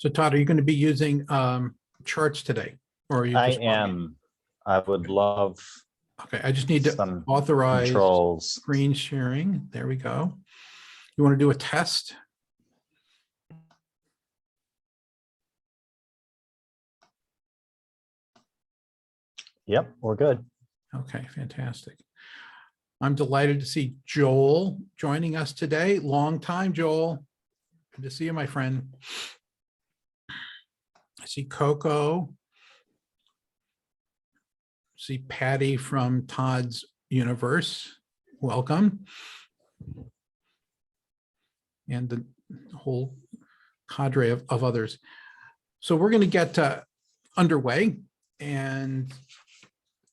So Todd, are you going to be using charts today? Or are you I just am. I would love. Okay, I just need to some authorize controls. Screen sharing. There we go. You want to do a test? Yep, we're good. Okay, fantastic. I'm delighted to see Joel joining us today. Long time, Joel. Good to see you, my friend. I see Coco. See Patty from Todd's Universe. Welcome. And the whole cadre of others. So we're going to get underway, and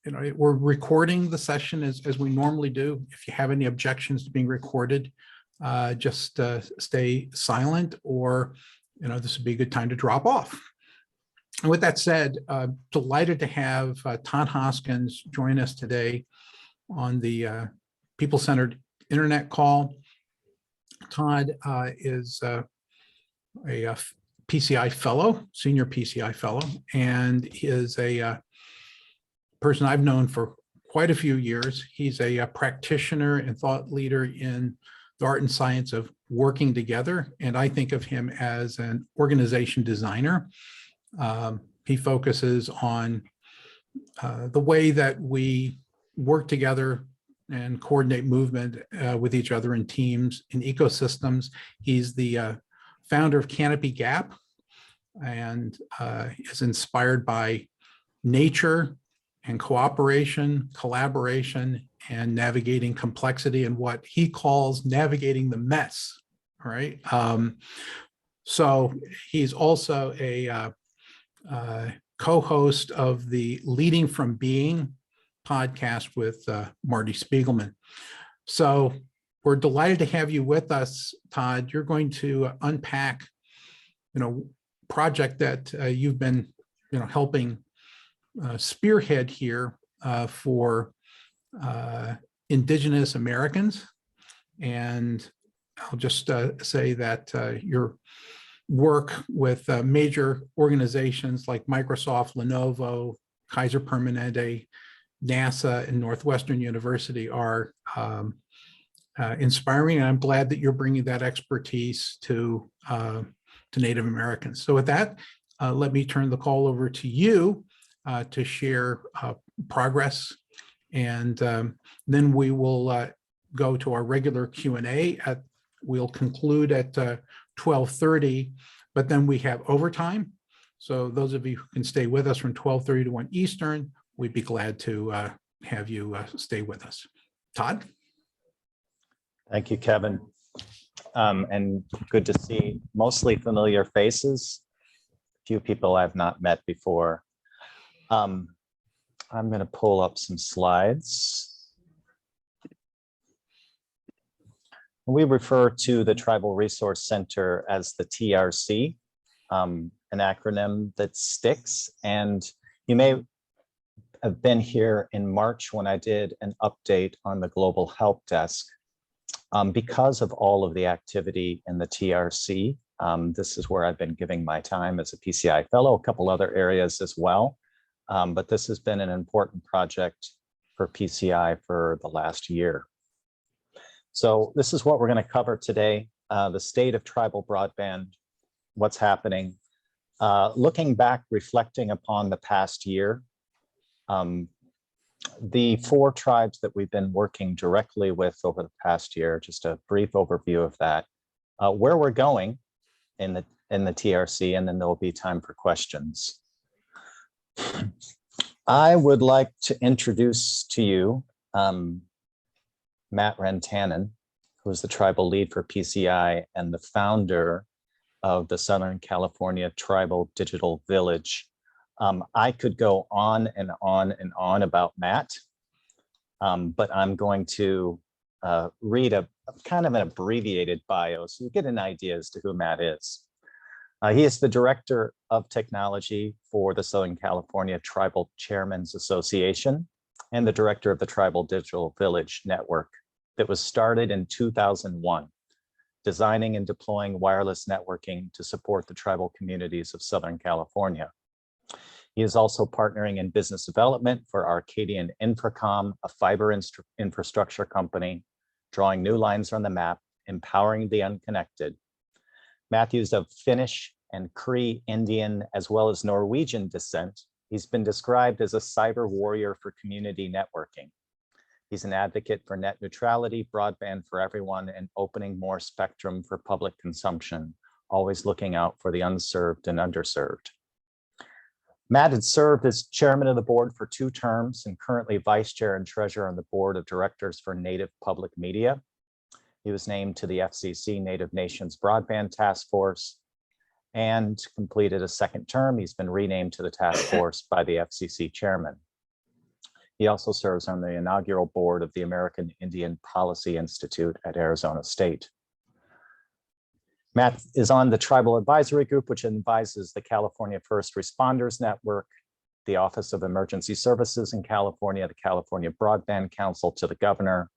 we're recording the session as we normally do. If you have any objections to being recorded, just stay silent, or this would be a good time to drop off. And with that said, delighted to have Todd Hoskins join us today on the People-Centered Internet call. Todd is a PCI fellow, senior PCI fellow, and he is a person I've known for quite a few years. He's a practitioner and thought leader in the art and science of working together, and I think of him as an organization designer. He focuses on the way that we work together and coordinate movement with each other in teams, in ecosystems. He's the founder of Canopy Gap, and is inspired by nature and cooperation, collaboration, and navigating complexity, and what he calls navigating the mess, right? So he's also a co-host of the Leading from Being podcast with Marty Spiegelman. So we're delighted to have you with us, Todd. You're going to unpack, project that you've been, helping spearhead here for Indigenous Americans. And I'll just say that your work with major organizations like Microsoft, Lenovo, Kaiser Permanente, NASA, and Northwestern University are inspiring, and I'm glad that you're bringing that expertise to Native Americans. So with that, let me turn the call over to you to share progress, and then we will go to our regular Q&A. We'll conclude at 12:30, but then we have overtime. So those of you who can stay with us from 12:30 to 1 Eastern, we'd be glad to have you stay with us. Todd? Thank you, Kevin. And good to see mostly familiar faces, a few people I've not met before. I'm going to pull up some slides. We refer to the Tribal Resource Center as the TRC, an acronym that sticks. And you may have been here in March when I did an update on the Global Help Desk. Because of all of the activity in the TRC, this is where I've been giving my time as a PCI fellow, a couple other areas as well. But this has been an important project for PCI for the last year. So this is what we're going to cover today, the state of tribal broadband, what's happening, looking back, reflecting upon the past year, the 4 tribes that we've been working directly with over the past year, just a brief overview of that, where we're going in the TRC, and then there'll be time for questions. I would like to introduce to you Matt Rantanen, who is the tribal lead for PCI and the founder of the Southern California Tribal Digital Village. I could go on and on and on about Matt, but I'm going to read a kind of an abbreviated bio so you get an idea as to who Matt is. He is the Director of Technology for the Southern California Tribal Chairmen's Association and the Director of the Tribal Digital Village Network that was started in 2001. designing and deploying wireless networking to support the tribal communities of Southern California. He is also partnering in business development for Arcadian Infracom, a fiber infrastructure company, drawing new lines on the map, empowering the unconnected. Matthew's of Finnish and Cree Indian as well as Norwegian descent. He's been described as a cyber warrior for community networking. He's an advocate for net neutrality, broadband for everyone, and opening more spectrum for public consumption, always looking out for the unserved and underserved. Matt had served as chairman of the board for 2 terms and currently vice chair and treasurer on the board of directors for Native Public Media. He was named to the FCC Native Nations Broadband Task Force and completed a 2nd term. He's been renamed to the task force by the FCC chairman. He also serves on the inaugural board of the American Indian Policy Institute at Arizona State. Matt is on the Tribal Advisory Group, which advises the California First Responders Network, the Office of Emergency Services in California, the California Broadband Council to the governor,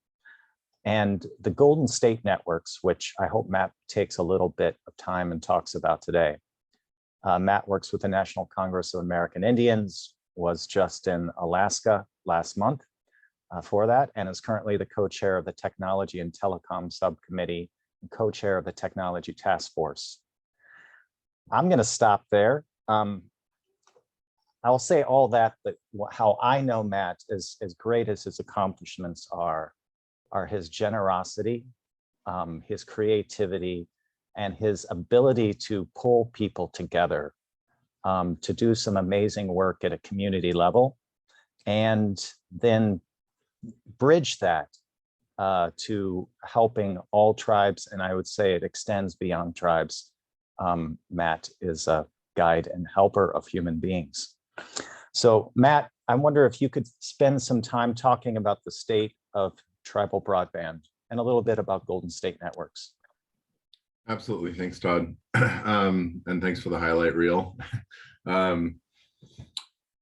and the Golden State Networks, which I hope Matt takes a little bit of time and talks about today. Matt works with the National Congress of American Indians, was just in Alaska last month for that, and is currently the co-chair of the Technology and Telecom Subcommittee, and co-chair of the Technology Task Force. I'm going to stop there. I'll say all that, but how I know Matt is as great as his accomplishments are his generosity, his creativity, and his ability to pull people together to do some amazing work at a community level, and then bridge that to helping all tribes. And I would say it extends beyond tribes. Matt is a guide and helper of human beings. So Matt, I wonder if you could spend some time talking about the state of tribal broadband and a little bit about Golden State Networks. Absolutely. Thanks, Todd. And thanks for the highlight reel.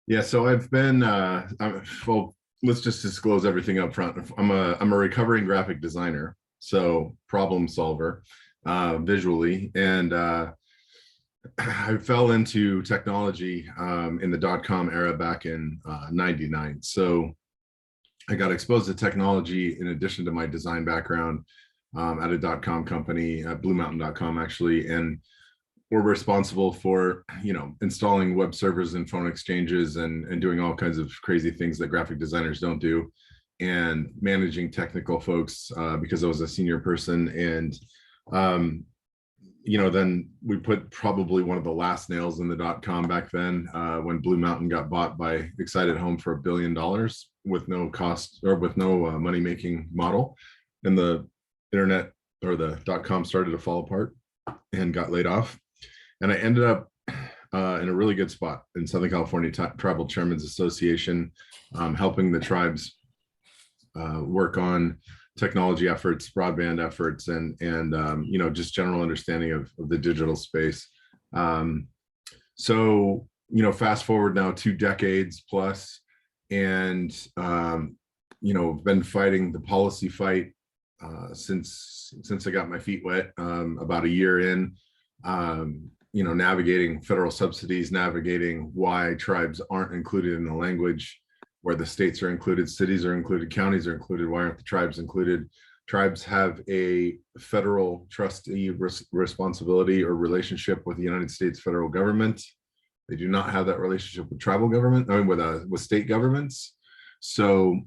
Yeah, so I've been, well, let's just disclose everything up front. I'm a recovering graphic designer, so problem solver visually. And I fell into technology in the .com era back in '99. So I got exposed to technology in addition to my design background at a .com company, BlueMountain.com actually, and we're responsible for, installing web servers and phone exchanges and doing all kinds of crazy things that graphic designers don't do, and managing technical folks because I was a senior person. And then we put probably one of the last nails in the .com back then when Blue Mountain got bought by Excited Home for $1 billion with no cost or with no money-making model, and the internet or the .com started to fall apart and got laid off. And I ended up in a really good spot in Southern California Tribal Chairmen's Association, helping the tribes work on technology efforts, broadband efforts, and just general understanding of the digital space. So fast forward now 2 decades plus, and been fighting the policy fight since I got my feet wet about a year in. Navigating federal subsidies, navigating why tribes aren't included in the language, where the states are included, cities are included, counties are included. Why aren't the tribes included? Tribes have a federal trustee responsibility or relationship with the United States federal government. They do not have that relationship with tribal government, with state governments. So,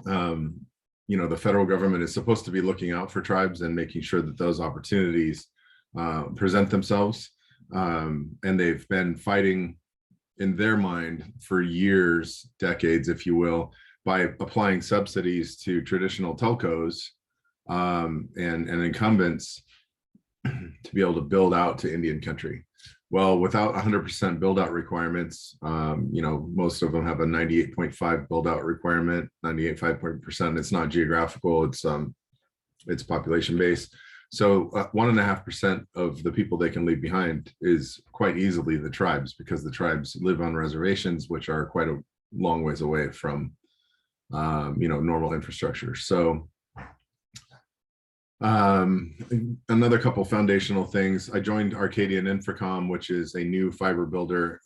the federal government is supposed to be looking out for tribes and making sure that those opportunities present themselves, and they've been fighting in their mind for years, decades, if you will, by applying subsidies to traditional telcos and incumbents to be able to build out to Indian country. Well, without 100% build out requirements, most of them have a 98.5 build out requirement, 98.5%. It's not geographical, it's population based. So 1.5% of the people they can leave behind is quite easily the tribes, because the tribes live on reservations, which are quite a long ways away from, normal infrastructure. So Another couple foundational things. I joined Arcadian Infracom, which is a new fiber builder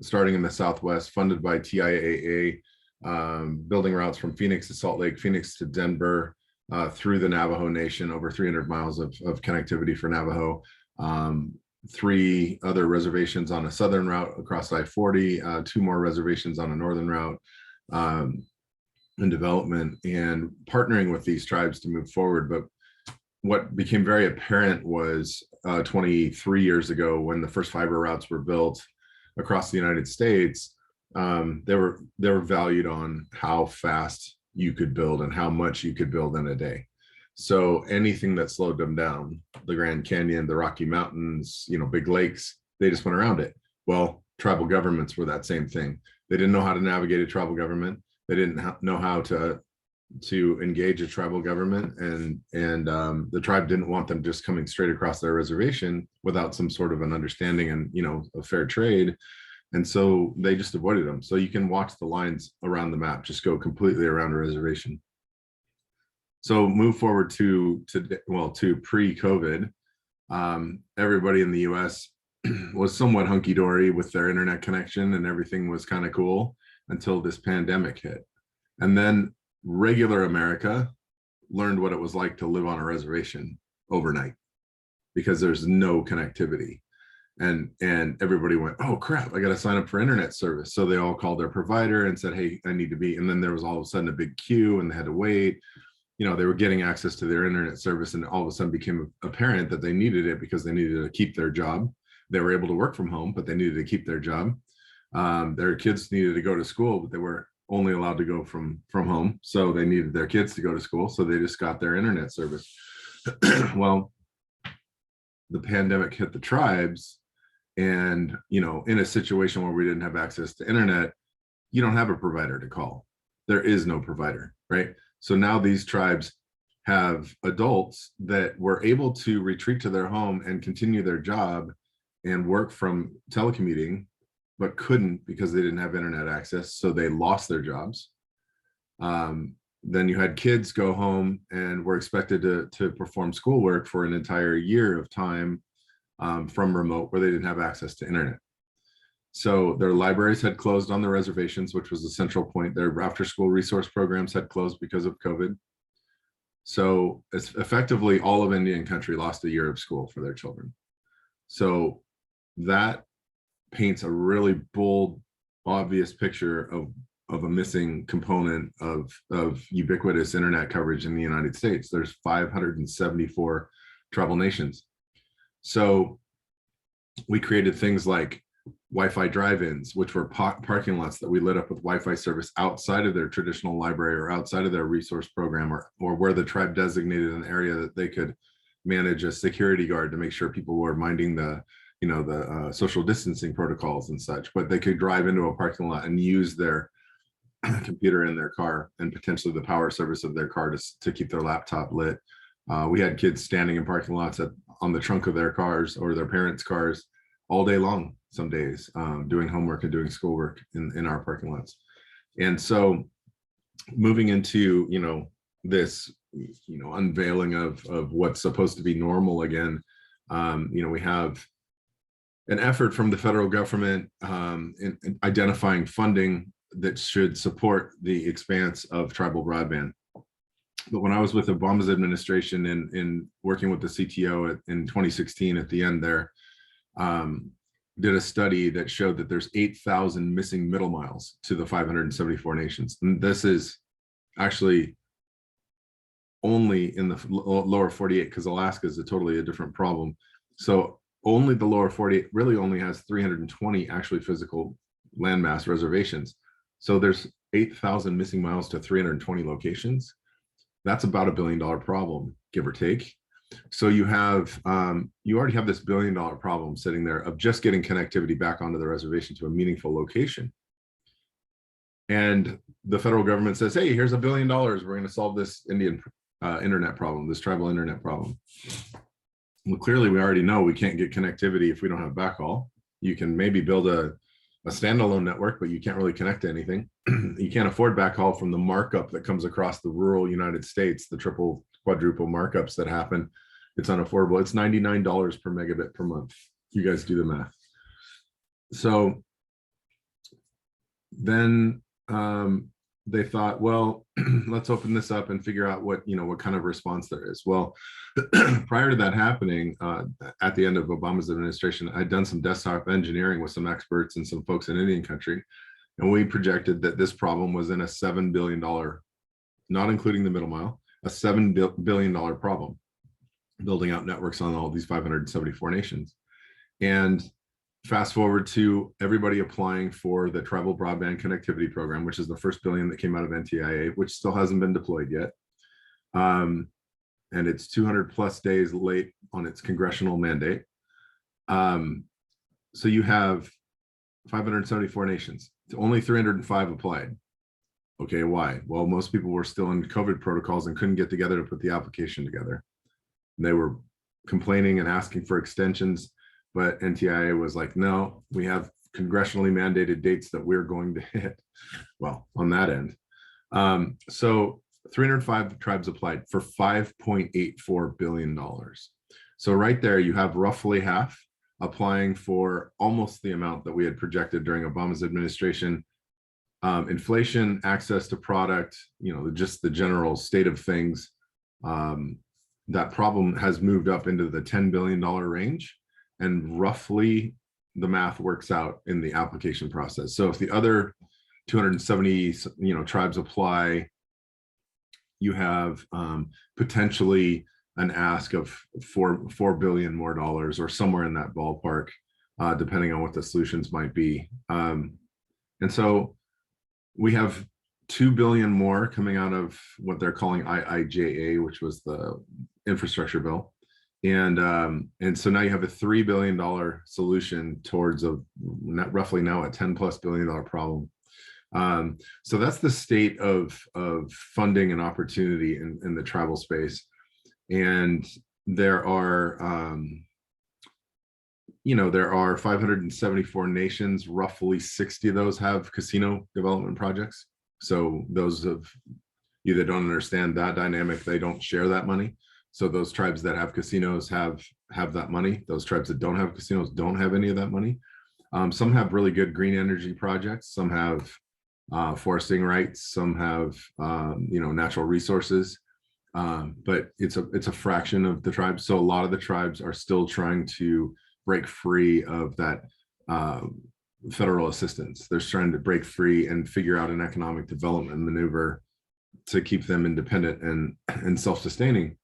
starting in the Southwest, funded by TIAA, building routes from Phoenix to Salt Lake, Phoenix to Denver, through the Navajo Nation, over 300 miles of connectivity for Navajo. 3 other reservations on a southern route across I-40, 2 more reservations on a northern route in development, and partnering with these tribes to move forward. But what became very apparent was 23 years ago, when the first fiber routes were built across the United States, they were valued on how fast you could build and how much you could build in a day. So anything that slowed them down, the Grand Canyon, the Rocky Mountains, big lakes, they just went around it. Well, tribal governments were that same thing. They didn't know how to navigate a tribal government. They didn't know how to engage a tribal government, and the tribe didn't want them just coming straight across their reservation without some sort of an understanding and a fair trade. And so they just avoided them. So you can watch the lines around the map just go completely around a reservation. So move forward to pre-COVID. Everybody in the US was somewhat hunky-dory with their internet connection, and everything was kind of cool until this pandemic hit. And then regular America learned what it was like to live on a reservation overnight, because there's no connectivity. And everybody went, oh crap, I got to sign up for internet service. So they all called their provider and said, hey, I need to be. And then there was all of a sudden a big queue, and they had to wait. They were getting access to their internet service, and all of a sudden became apparent that they needed it because they needed to keep their job. They were able to work from home, but they needed to keep their job. Their kids needed to go to school, but they were only allowed to go from home. So they needed their kids to go to school. So they just got their internet service. Well, the pandemic hit the tribes, and, in a situation where we didn't have access to internet, you don't have a provider to call. There is no provider, right? So now these tribes have adults that were able to retreat to their home and continue their job and work from telecommuting, but couldn't because they didn't have internet access. So they lost their jobs. Then you had kids go home and were expected to perform schoolwork for an entire year of time from remote, where they didn't have access to internet. So their libraries had closed on the reservations, which was the central point. Their after school resource programs had closed because of COVID. So it's effectively all of Indian country lost a year of school for their children. So that paints a really bold, obvious picture of a missing component of ubiquitous internet coverage in the United States. There's 574 tribal nations. So we created things like Wi-Fi drive-ins, which were parking lots that we lit up with Wi-Fi service outside of their traditional library or outside of their resource program, or where the tribe designated an area that they could manage a security guard to make sure people were minding the social distancing protocols and such. But they could drive into a parking lot and use their computer in their car and potentially the power service of their car to keep their laptop lit. We had kids standing in parking lots on the trunk of their cars or their parents' cars all day long, some days, doing homework and doing schoolwork in our parking lots. And so moving into, this, unveiling of what's supposed to be normal again, we have an effort from the federal government in identifying funding that should support the expanse of tribal broadband. But when I was with Obama's administration in working with the CTO in 2016 at the end there, did a study that showed that there's 8,000 missing middle miles to the 574 nations. And this is actually only in the lower 48, because Alaska is totally a different problem. So only the lower 48 really only has 320 actually physical landmass reservations. So there's 8,000 missing miles to 320 locations. That's about $1 billion problem, give or take. So you already have this $1 billion problem sitting there of just getting connectivity back onto the reservation to a meaningful location. And the federal government says, hey, here's $1 billion. We're going to solve this Indian internet problem, this tribal internet problem. Well, clearly we already know we can't get connectivity if we don't have backhaul. You can maybe build a standalone network, but you can't really connect to anything. You can't afford backhaul from the markup that comes across the rural United States, the triple quadruple markups that happen. It's unaffordable. It's $99 per megabit per month. You guys do the math. So then they thought, well, let's open this up and figure out what kind of response there is. Well, prior to that happening, at the end of Obama's administration, I'd done some desktop engineering with some experts and some folks in Indian country. And we projected that this problem was in a $7 billion, not including the middle mile, a $7 billion problem, building out networks on all these 574 nations. And fast forward to everybody applying for the Tribal Broadband Connectivity Program, which is the first billion that came out of NTIA, which still hasn't been deployed yet. And it's 200 plus days late on its congressional mandate. So you have 574 nations. Only 305 applied. Okay, why? Well, most people were still in COVID protocols and couldn't get together to put the application together. And they were complaining and asking for extensions, but NTIA was like, no, we have congressionally mandated dates that we're going to hit. Well, on that end. So 305 tribes applied for $5.84 billion. So right there, you have roughly half applying for almost the amount that we had projected during Obama's administration. Inflation, access to product, just the general state of things. That problem has moved up into the $10 billion range, and roughly the math works out in the application process. So if the other 270 tribes apply, you have potentially an ask of $4 billion more dollars, or somewhere in that ballpark, depending on what the solutions might be. And so we have 2 billion more coming out of what they're calling IIJA, which was the infrastructure bill. And so now you have a $3 billion solution towards roughly now a $10+ billion problem. So that's the state of funding and opportunity in the tribal space. And there are, there are 574 nations, roughly 60 of those have casino development projects. So those of you that don't understand that dynamic, they don't share that money. So those tribes that have casinos have that money. Those tribes that don't have casinos don't have any of that money. Some have really good green energy projects. Some have foresting rights. Some have natural resources. But it's a fraction of the tribes. So a lot of the tribes are still trying to break free of that federal assistance. They're trying to break free and figure out an economic development maneuver to keep them independent and self-sustaining.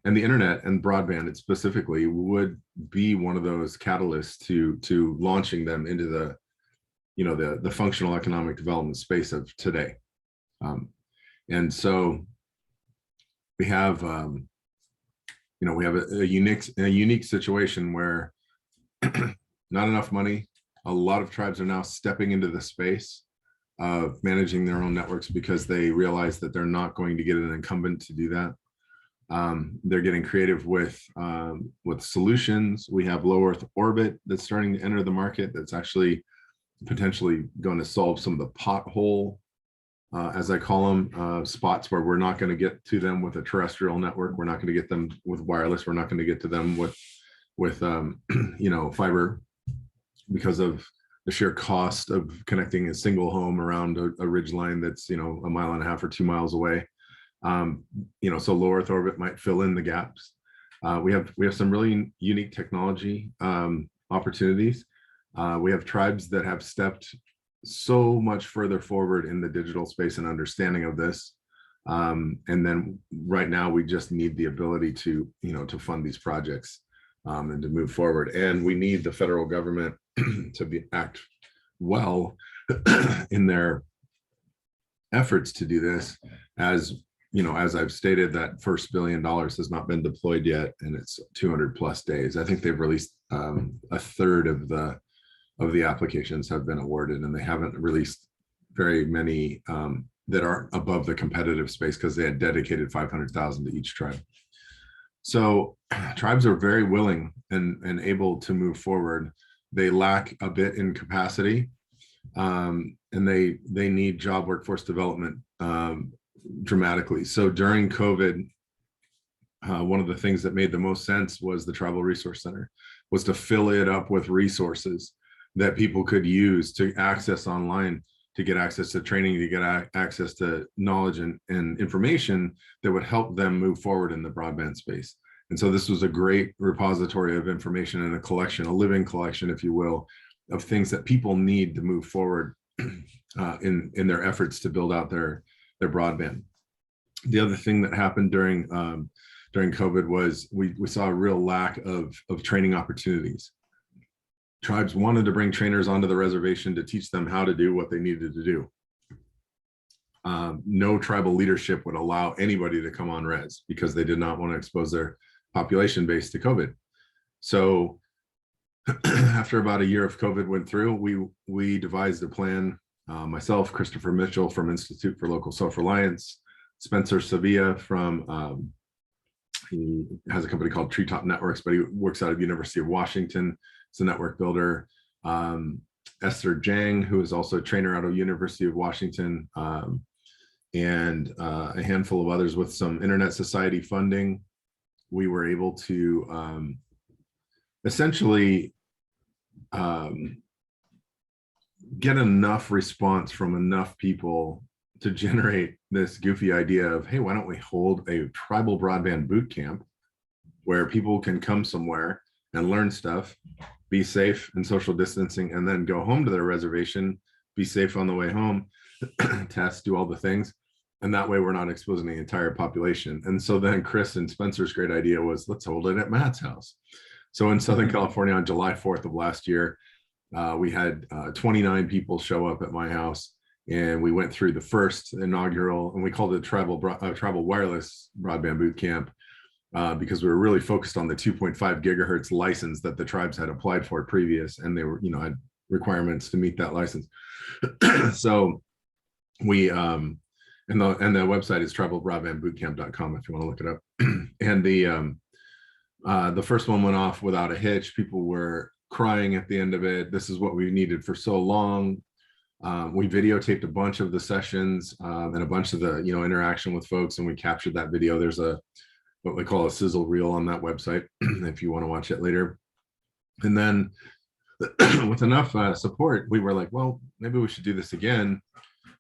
And the internet and broadband specifically would be one of those catalysts to launching them into the functional economic development space of today. And so we have a unique situation where not enough money. A lot of tribes are now stepping into the space of managing their own networks because they realize that they're not going to get an incumbent to do that. They're getting creative with solutions. We have low Earth orbit that's starting to enter the market. That's actually potentially going to solve some of the pothole, as I call them, spots where we're not going to get to them with a terrestrial network. We're not going to get them with wireless. We're not going to get to them with fiber, because of the sheer cost of connecting a single home around a ridge line that's 1.5 miles or 2 miles away. So low Earth orbit might fill in the gaps. We have some really unique technology opportunities. We have tribes that have stepped so much further forward in the digital space and understanding of this. And then right now we just need the ability to fund these projects and to move forward. And we need the federal government to act well in their efforts to do this. As I've stated, that first $1 billion has not been deployed yet, and it's 200+ days. I think they've released a third of the applications have been awarded, and they haven't released very many that aren't above the competitive space because they had dedicated 500,000 to each tribe. So tribes are very willing and able to move forward. They lack a bit in capacity, and they need job workforce development dramatically. So during COVID, one of the things that made the most sense was the Tribal Resource Center, was to fill it up with resources that people could use to access online, to get access to training, to get access to knowledge and information that would help them move forward in the broadband space. And so this was a great repository of information and a collection, a living collection, if you will, of things that people need to move forward in their efforts to build out their broadband. The other thing that happened during COVID was we saw a real lack of training opportunities. Tribes wanted to bring trainers onto the reservation to teach them how to do what they needed to do. No tribal leadership would allow anybody to come on res because they did not want to expose their population base to COVID. So after about a year of COVID went through, we devised a plan. Myself, Christopher Mitchell from Institute for Local Self-Reliance, Spencer Sevilla from, he has a company called Treetop Networks, but he works out of University of Washington. He's a network builder. Esther Jang, who is also a trainer out of University of Washington, and a handful of others with some Internet Society funding. We were able to essentially get enough response from enough people to generate this goofy idea of, hey, why don't we hold a tribal broadband boot camp where people can come somewhere and learn stuff, be safe and social distancing, and then go home to their reservation, be safe on the way home, test, do all the things. And that way we're not exposing the entire population. And so then Chris and Spencer's great idea was, let's hold it at Matt's house. So in Southern California on July 4th of last year, we had 29 people show up at my house, and we went through the first inaugural, and we called it tribal wireless broadband boot camp because we were really focused on the 2.5 gigahertz license that the tribes had applied for previous, and they were, had requirements to meet that license. So we and the website is tribalbroadbandbootcamp.com if you want to look it up. And the first one went off without a hitch. People were crying at the end of it. This is what we needed for so long. We videotaped a bunch of the sessions and a bunch of the interaction with folks, and we captured that video. There's what we call a sizzle reel on that website if you want to watch it later. And then with enough support, we were like, well, maybe we should do this again.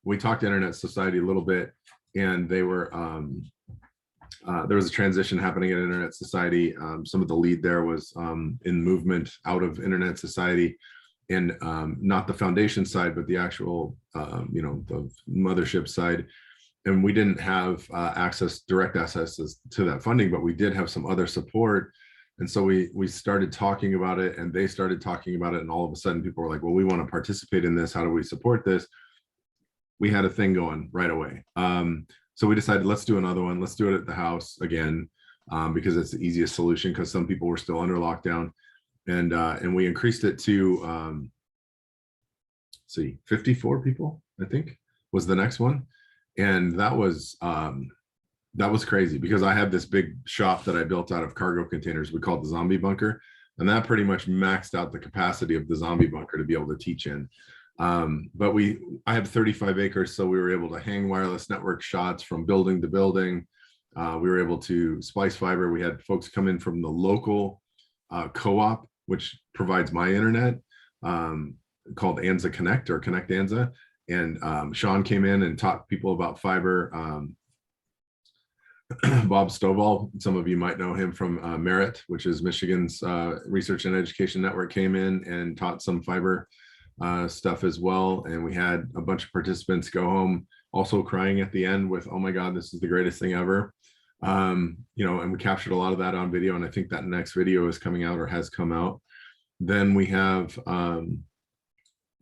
We talked to Internet Society a little bit, and they were there was a transition happening at Internet Society. Some of the lead there was in movement out of Internet Society, and not the foundation side, but the actual the mothership side. And we didn't have direct access to that funding, but we did have some other support. And so we started talking about it, and they started talking about it, and all of a sudden people were like, well, we want to participate in this. How do we support this? We had a thing going right away. So we decided, let's do another one. Let's do it at the house again, because it's the easiest solution, because some people were still under lockdown. And we increased it to 54 people, I think, was the next one. And that was crazy, because I had this big shop that I built out of cargo containers. We call it the zombie bunker. And that pretty much maxed out the capacity of the zombie bunker to be able to teach in. But I have 35 acres, so we were able to hang wireless network shots from building to building. We were able to splice fiber. We had folks come in from the local co-op, which provides my internet, called Anza Connect or Connect Anza. And Sean came in and taught people about fiber. Bob Stovall, some of you might know him from Merit, which is Michigan's research and education network, came in and taught some fiber stuff as well. And we had a bunch of participants go home also crying at the end with, oh my God, this is the greatest thing ever. And we captured a lot of that on video. And I think that next video is coming out or has come out. Then we have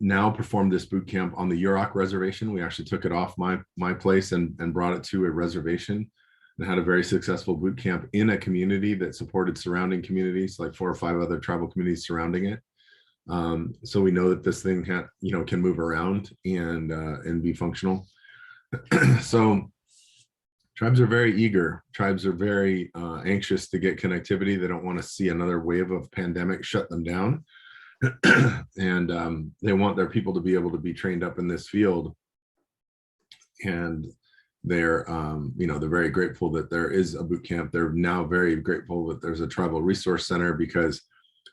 now performed this boot camp on the Yurok reservation. We actually took it off my place and brought it to a reservation, and had a very successful boot camp in a community that supported surrounding communities, like 4 or 5 other tribal communities surrounding it. So we know that this thing can move around and be functional. So tribes are very eager. Tribes are very anxious to get connectivity. They don't want to see another wave of pandemic shut them down. And they want their people to be able to be trained up in this field. And They're, they're very grateful that there is a boot camp. They're now very grateful that there's a tribal resource center, because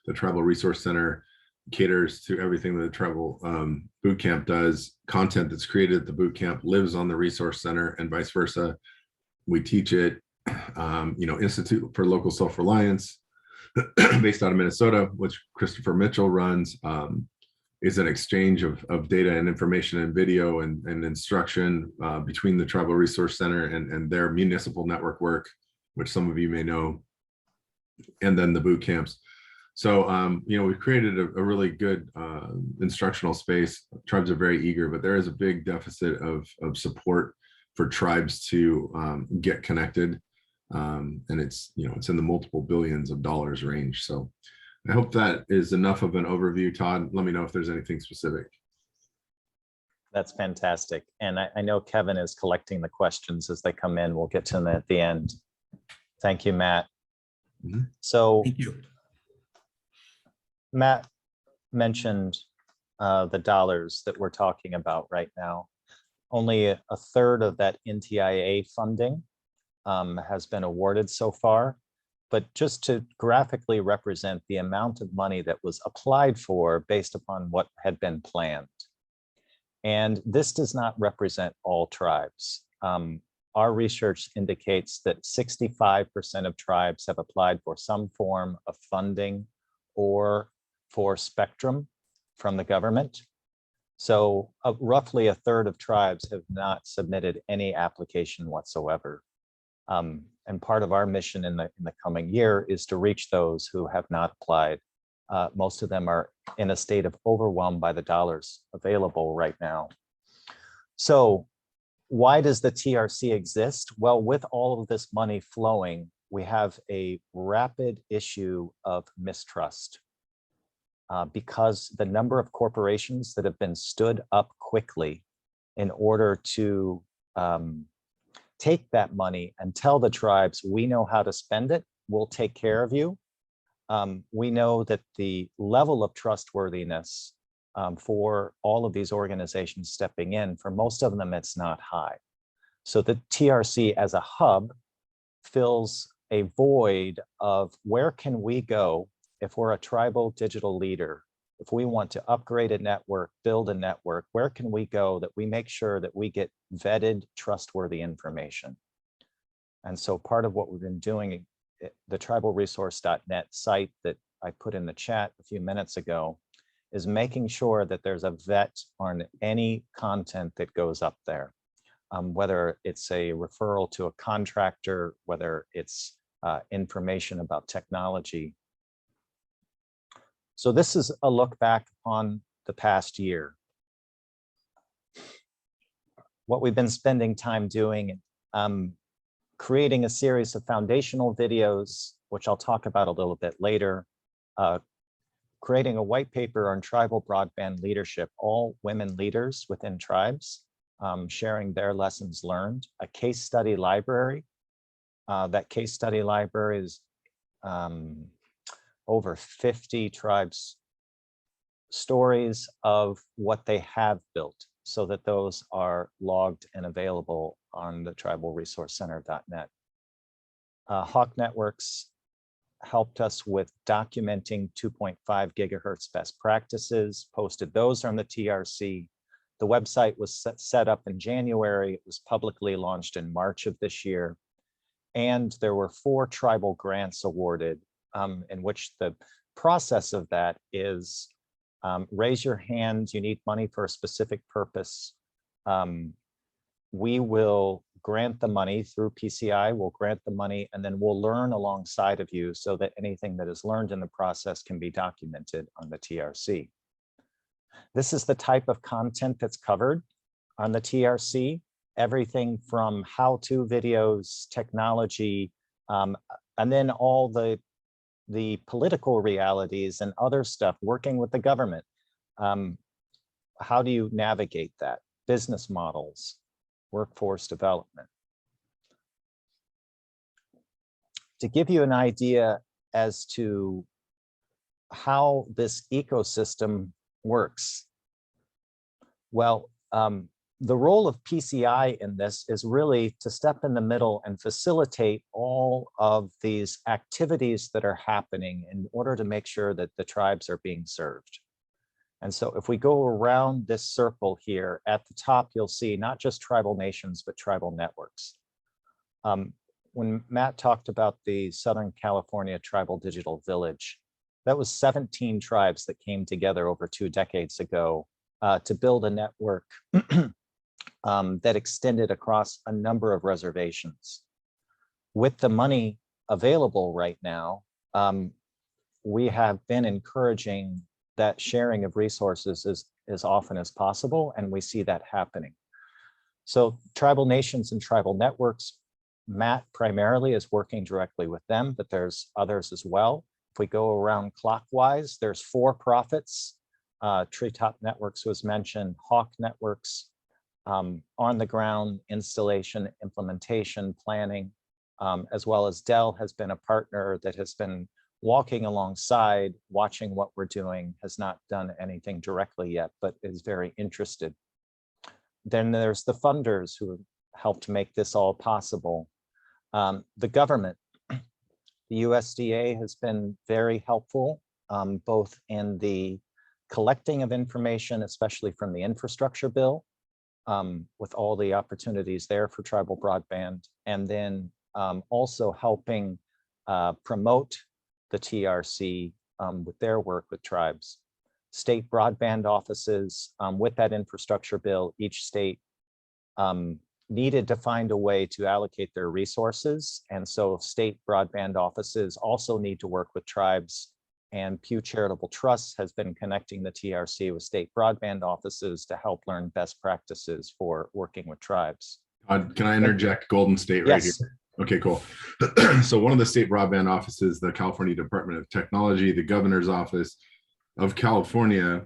the tribal resource center caters to everything that the tribal boot camp does. Content that's created at the boot camp lives on the resource center, and vice versa. We teach it. Institute for Local Self-Reliance, based out of Minnesota, which Christopher Mitchell runs, is an exchange of data and information and video and instruction between the Tribal Resource Center and their municipal network work, which some of you may know, and then the boot camps. So, we've created a really good instructional space. Tribes are very eager, but there is a big deficit of support for tribes to get connected. And it's in the multiple billions of dollars range. So I hope that is enough of an overview. Todd, let me know if there's anything specific. That's fantastic. And I know Kevin is collecting the questions as they come in. We'll get to them at the end. Thank you, Matt. Mm-hmm. So Thank you. Matt mentioned the dollars that we're talking about right now. Only a third of that NTIA funding has been awarded so far. But just to graphically represent the amount of money that was applied for based upon what had been planned. And this does not represent all tribes. Our research indicates that 65% of tribes have applied for some form of funding or for spectrum from the government. So roughly a third of tribes have not submitted any application whatsoever. And part of our mission in the coming year is to reach those who have not applied. Most of them are in a state of overwhelm by the dollars available right now. So why does the TRC exist? Well, with all of this money flowing, we have a rapid issue of mistrust because the number of corporations that have been stood up quickly in order to take that money and tell the tribes, we know how to spend it, we'll take care of you. We know that the level of trustworthiness for all of these organizations stepping in, for most of them, it's not high. So the TRC as a hub fills a void of where can we go if we're a tribal digital leader. If we want to upgrade a network, build a network, where can we go that we make sure that we get vetted, trustworthy information? And so part of what we've been doing, the tribalresource.net site that I put in the chat a few minutes ago, is making sure that there's a vet on any content that goes up there, whether it's a referral to a contractor, whether it's information about technology. So this is a look back on the past year. What we've been spending time doing, creating a series of foundational videos, which I'll talk about a little bit later, creating a white paper on tribal broadband leadership, all women leaders within tribes, sharing their lessons learned, a case study library. That case study library is over 50 tribes' stories of what they have built, so that those are logged and available on the tribalresourcecenter.net. Hawk Networks helped us with documenting 2.5 gigahertz best practices, posted those on the TRC. The website was set up in January. It was publicly launched in March of this year. And there were 4 tribal grants awarded, in which the process of that is raise your hand, you need money for a specific purpose. We will grant the money through PCI, we'll grant the money, and then we'll learn alongside of you so that anything that is learned in the process can be documented on the TRC. This is the type of content that's covered on the TRC, everything from how-to videos, technology, and then all the political realities and other stuff, working with the government. How do you navigate that? Business models, workforce development. To give you an idea as to how this ecosystem works, well, The role of PCI in this is really to step in the middle and facilitate all of these activities that are happening in order to make sure that the tribes are being served. And so if we go around this circle here, at the top, you'll see not just tribal nations, but tribal networks. When Matt talked about the Southern California Tribal Digital Village, that was 17 tribes that came together over 2 decades ago to build a network that extended across a number of reservations. With the money available right now, we have been encouraging that sharing of resources as often as possible, and we see that happening. So tribal nations and tribal networks, Matt primarily is working directly with them, but there's others as well. If we go around clockwise, there's for-profits. Treetop Networks was mentioned, Hawk Networks, on the ground installation, implementation, planning, as well as Dell has been a partner that has been walking alongside, watching what we're doing, has not done anything directly yet, but is very interested. Then there's the funders who helped make this all possible. The government, the USDA has been very helpful, both in the collecting of information, especially from the infrastructure bill, with all the opportunities there for tribal broadband, and then also helping promote the TRC with their work with tribes. State broadband offices, with that infrastructure bill, each state needed to find a way to allocate their resources. And so state broadband offices also need to work with tribes, and Pew Charitable Trust has been connecting the TRC with state broadband offices to help learn best practices for working with tribes. Can I interject Golden State right Yes. here? Okay, cool. So one of the state broadband offices, the California Department of Technology, the governor's office of California,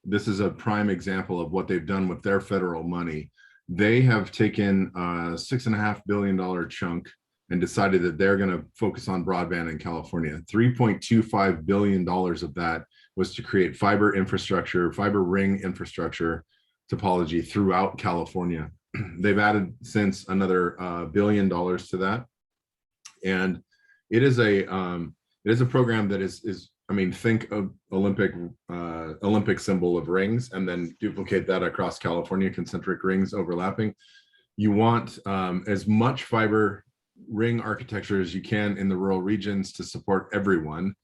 this is a prime example of what they've done with their federal money. They have taken a $6.5 billion chunk and decided that they're going to focus on broadband in California. $3.25 billion of that was to create fiber infrastructure, fiber ring infrastructure topology throughout California. They've added since another $1 billion to that, and it is a program that is I mean, think of Olympic symbol of rings, and then duplicate that across California, concentric rings overlapping. You want as much fiber ring architecture as you can in the rural regions to support everyone.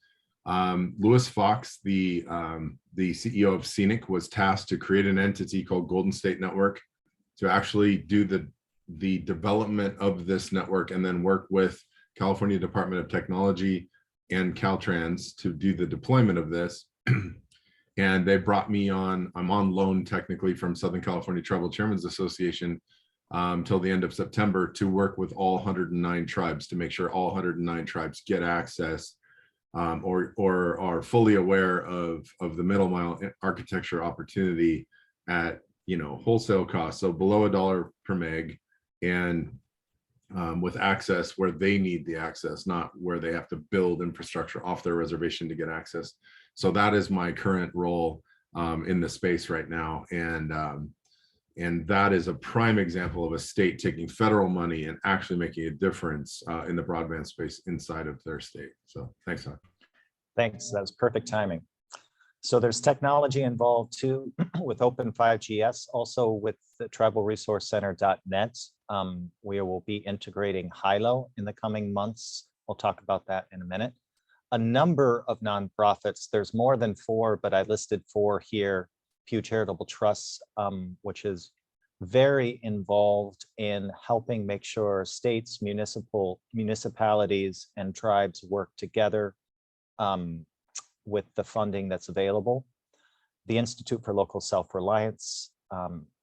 Louis Fox, the CEO of Scenic, was tasked to create an entity called Golden State Network to actually do the development of this network, and then work with California Department of Technology and Caltrans to do the deployment of this. And they brought me on, I'm on loan technically from Southern California Tribal Chairmen's Association till the end of September to work with all 109 tribes to make sure all 109 tribes get access or are fully aware of the middle mile architecture opportunity at wholesale cost, so below $1 per meg, and with access where they need the access, not where they have to build infrastructure off their reservation to get access. So that is my current role in the space right now, and that is a prime example of a state taking federal money and actually making a difference in the broadband space inside of their state. So thanks, Todd. Thanks, that was perfect timing. So there's technology involved too with Open 5GS, also with the tribalresourcecenter.net. We will be integrating Hilo in the coming months. We'll talk about that in a minute. A number of nonprofits, there's more than 4, but I listed 4 here. Pew Charitable Trust, which is very involved in helping make sure states, municipalities, and tribes work together with the funding that's available. The Institute for Local Self-Reliance,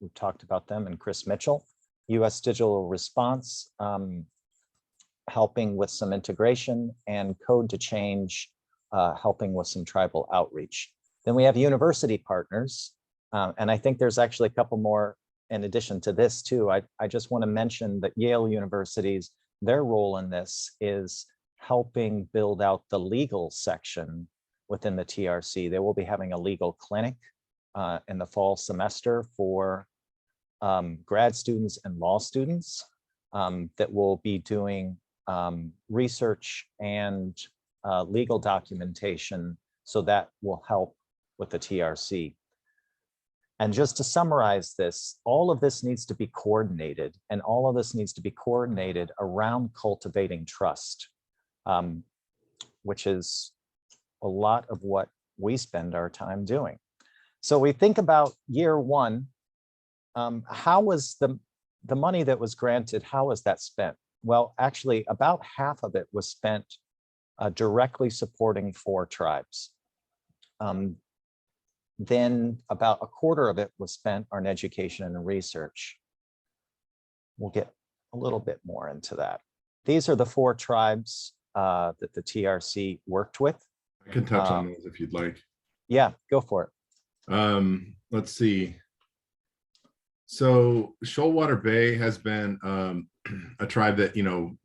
we've talked about them, and Chris Mitchell. US Digital Response, helping with some integration, and Code to Change, helping with some tribal outreach. Then we have university partners, and I think there's actually a couple more in addition to this too. I just want to mention that Yale University's, their role in this is helping build out the legal section within the TRC. They will be having a legal clinic in the fall semester for grad students and law students that will be doing research and legal documentation, so that will help with the TRC. And just to summarize this, all of this needs to be coordinated, and all of this needs to be coordinated around cultivating trust, which is a lot of what we spend our time doing. So we think about year one, how was the money that was granted, how was that spent? Well, actually, about half of it was spent directly supporting 4 tribes. Then about a quarter of it was spent on education and research. We'll get a little bit more into that. These are the 4 tribes that the TRC worked with. I can touch on those if you'd like. Yeah, go for it. Let's see. So Shoalwater Bay has been a tribe that, you know,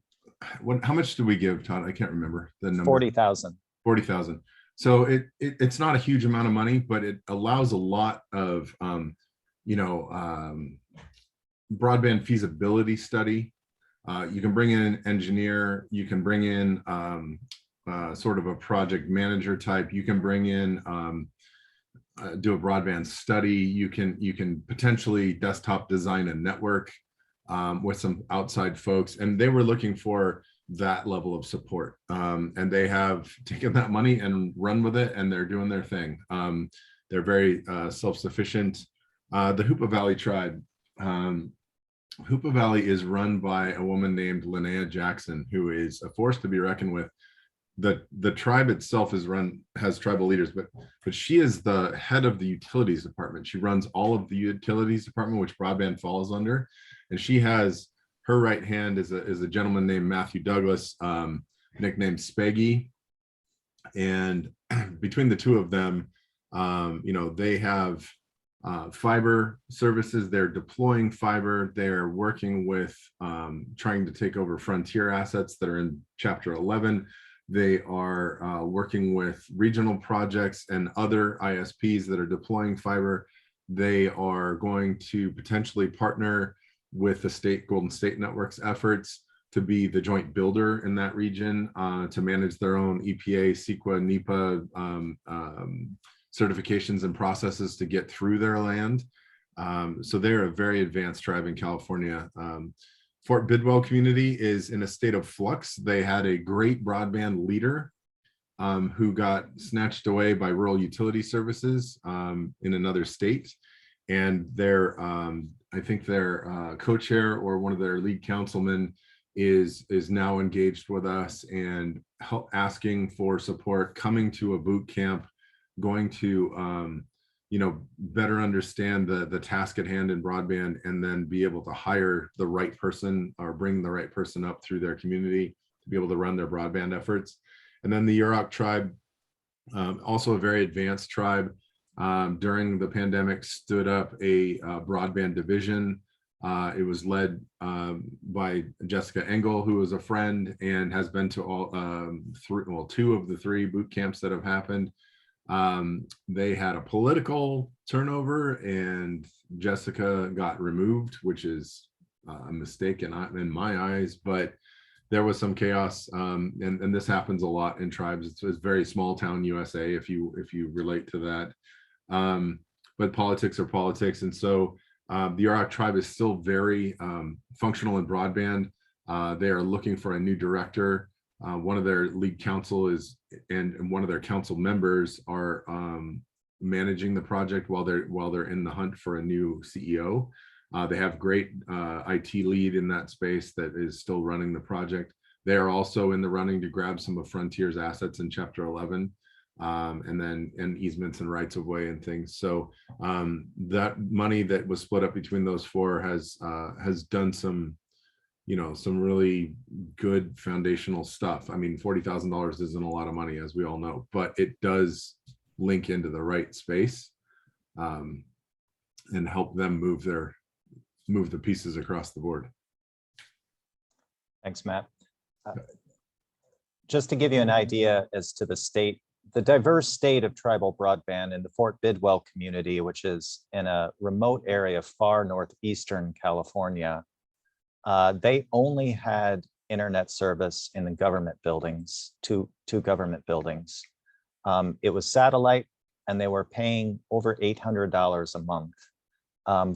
how much did we give, Todd? I can't remember the number. 40,000. 40,000. So it's not a huge amount of money, but it allows a lot of, broadband feasibility study. You can bring in an engineer, you can bring in sort of a project manager type, you can bring in, do a broadband study, you can potentially desktop design a network with some outside folks, and they were looking for that level of support, and they have taken that money and run with it, and they're doing their thing. They're very self-sufficient. The Hoopa Valley tribe, Hoopa Valley is run by a woman named Linnea Jackson, who is a force to be reckoned with. The tribe itself has tribal leaders, but she is the head of the utilities department. She runs all of the utilities department, which broadband falls under, and she has her right hand is a gentleman named Matthew Douglas, nicknamed Spaggy. And between the two of them, they have fiber services. They're deploying fiber. They're working with trying to take over frontier assets that are in Chapter 11. They are working with regional projects and other ISPs that are deploying fiber. They are going to potentially partner with the Golden State Network's efforts to be the joint builder in that region, to manage their own EPA, CEQA, NEPA certifications and processes to get through their land. So they're a very advanced tribe in California. Fort Bidwell community is in a state of flux. They had a great broadband leader who got snatched away by rural utility services in another state. And I think their co-chair or one of their lead councilmen is now engaged with us and asking for support, coming to a boot camp, going to better understand the task at hand in broadband, and then be able to hire the right person or bring the right person up through their community to be able to run their broadband efforts. And then the Yurok tribe, also a very advanced tribe, during the pandemic stood up a broadband division. It was led by Jessica Engel, who is a friend and has been to all 2 of the 3 boot camps that have happened. They had a political turnover and Jessica got removed, which is a mistake in my eyes, but there was some chaos, and this happens a lot in tribes. It's very small town USA if you relate to that. But politics are politics, and so the Yurok tribe is still very functional in broadband. They are looking for a new director. One of their lead council and one of their council members are managing the project while they're in the hunt for a new CEO. They have great IT lead in that space that is still running the project. They are also in the running to grab some of Frontier's assets in Chapter 11, and easements and rights of way and things. So that money that was split up between those 4 has done some really good foundational stuff. I mean, $40,000 isn't a lot of money, as we all know, but it does link into the right space and help them move the pieces across the board. Thanks, Matt. Just to give you an idea as to the state the diverse state of tribal broadband in the Fort Bidwell community, which is in a remote area far northeastern California, they only had internet service in the government buildings, two government buildings. It was satellite, and they were paying over $800 a month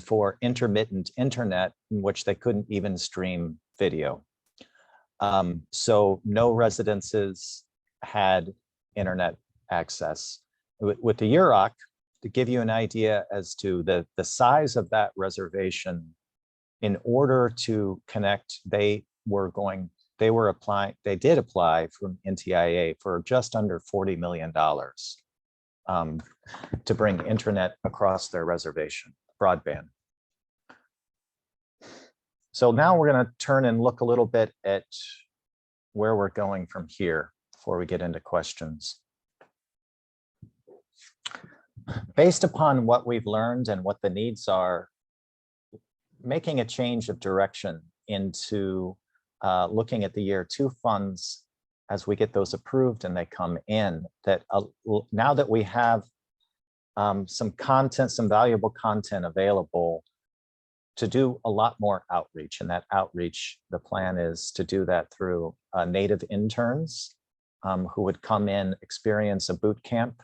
for intermittent internet in which they couldn't even stream video. So no residences had internet access. With the UROC, to give you an idea as to the size of that reservation, in order to connect, they did apply from NTIA for just under $40 million to bring internet across their reservation, broadband. So now we're going to turn and look a little bit at where we're going from here before we get into questions. Based upon what we've learned and what the needs are, making a change of direction into looking at the year 2 funds as we get those approved and they come in, that now that we have some content, some valuable content available, to do a lot more outreach. And that outreach, the plan is to do that through native interns who would come in, experience a boot camp,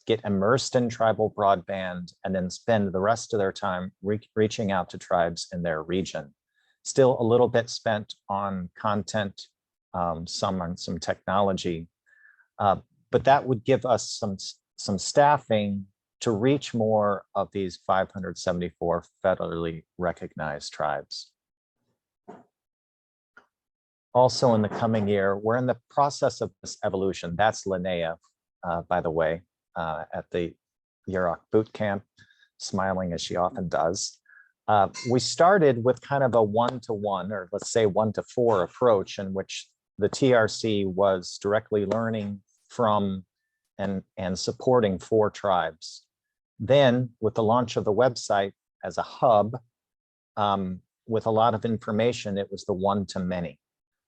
get immersed in tribal broadband, and then spend the rest of their time reaching out to tribes in their region. Still a little bit spent on content, some on some technology, but that would give us some staffing to reach more of these 574 federally recognized tribes. Also in the coming year, we're in the process of this evolution. That's Linnea, by the way, at the UROC boot camp, smiling as she often does. We started with kind of a 1-to-1, or let's say 1-to-4 approach, in which the TRC was directly learning from and supporting 4 tribes. Then with the launch of the website as a hub, with a lot of information, it was the 1-to-many.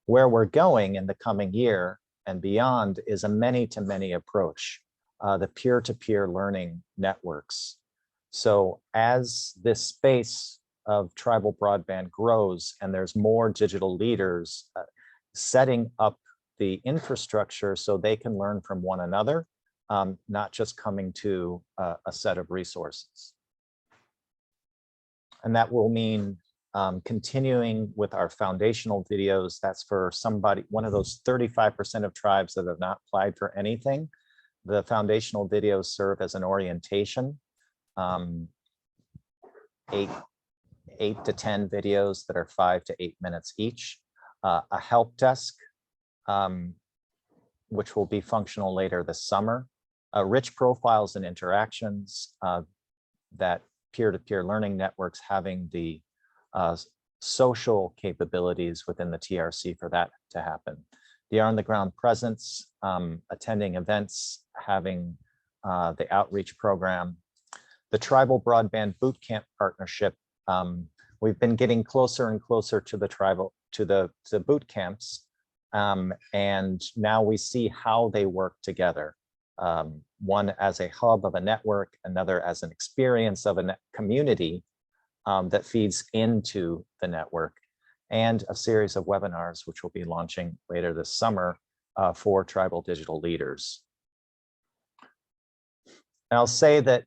Where we're going in the coming year and beyond is a many-to-many approach, the peer-to-peer learning networks. So as this space of tribal broadband grows and there's more digital leaders setting up the infrastructure so they can learn from one another, not just coming to a set of resources. And that will mean continuing with our foundational videos. That's for somebody, one of those 35% of tribes that have not applied for anything. The foundational videos serve as an orientation, 8 to 10 videos that are 5 to 8 minutes each, a help desk, which will be functional later this summer, rich profiles and interactions, that peer-to-peer learning networks having the social capabilities within the TRC for that to happen. The on-the-ground presence, attending events, having the outreach program, the Tribal Broadband Bootcamp partnership. We've been getting closer and closer to the boot camps, and now we see how they work together. One as a hub of a network, another as an experience of a community that feeds into the network, and a series of webinars which will be launching later this summer for tribal digital leaders. And I'll say that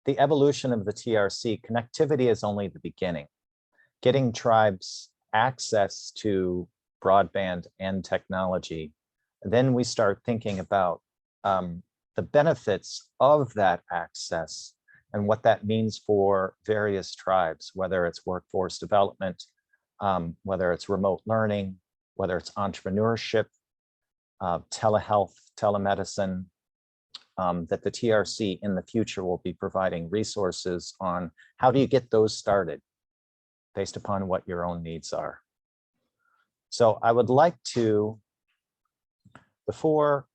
the evolution of the TRC, connectivity is only the beginning. Getting tribes access to broadband and technology, then we start thinking about the benefits of that access and what that means for various tribes, whether it's workforce development, whether it's remote learning, whether it's entrepreneurship, telehealth, telemedicine, that the TRC in the future will be providing resources on how do you get those started based upon what your own needs are. So I would like to, before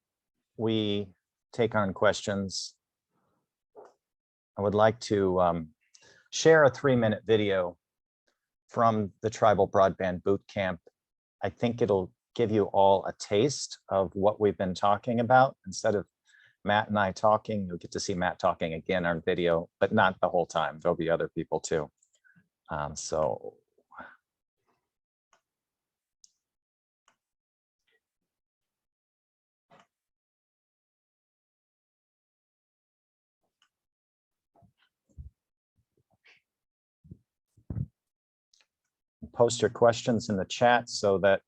we take on questions, I would like to share a 3-minute video from the Tribal Broadband Bootcamp. I think it'll give you all a taste of what we've been talking about. Instead of Matt and I talking, you'll get to see Matt talking again on video, but not the whole time. There'll be other people too. So post your questions in the chat so that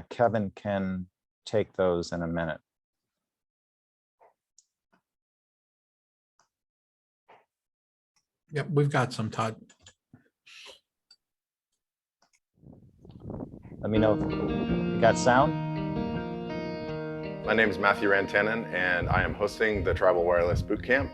Kevin can take those in a minute. Yep, we've got some, Todd. Let me know if you got sound. My name is Matthew Rantanen, and I am hosting the Tribal Wireless Bootcamp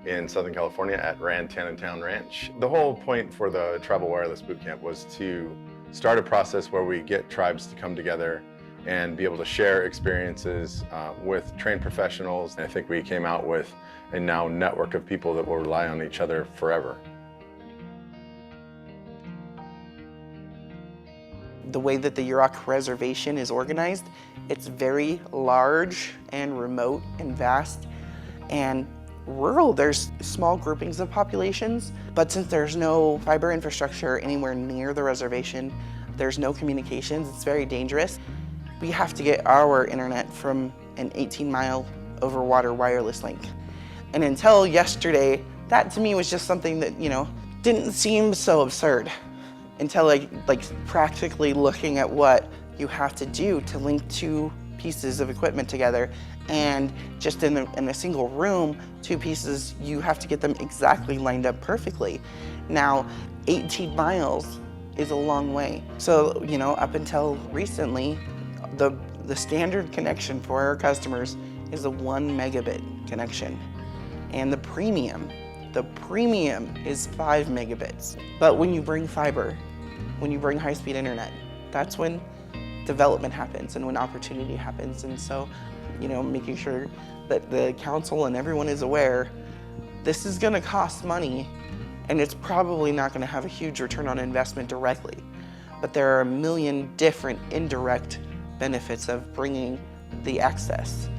in Southern California at Rantanen Town Ranch. The whole point for the Tribal Wireless Bootcamp was to start a process where we get tribes to come together and be able to share experiences with trained professionals. And I think we came out with a now network of people that will rely on each other forever. The way that the Yurok Reservation is organized, it's very large and remote and vast and rural. There's small groupings of populations, but since there's no fiber infrastructure anywhere near the reservation, there's no communications, it's very dangerous. We have to get our internet from an 18-mile over water wireless link. And until yesterday, that to me was just something that, you know, didn't seem so absurd. Until like practically looking at what you have to do to link two pieces of equipment together, and just in a single room, two pieces, you have to get them exactly lined up perfectly. Now, 18 miles is a long way. So, you know, up until recently, the standard connection for our customers is a 1 megabit connection, and the premium is 5 megabits. But when you bring fiber, when you bring high-speed internet, that's when development happens and when opportunity happens. And so, you know, making sure that the council and everyone is aware, this is gonna cost money, and it's probably not gonna have a huge return on investment directly. But there are a million different indirect benefits of bringing the access.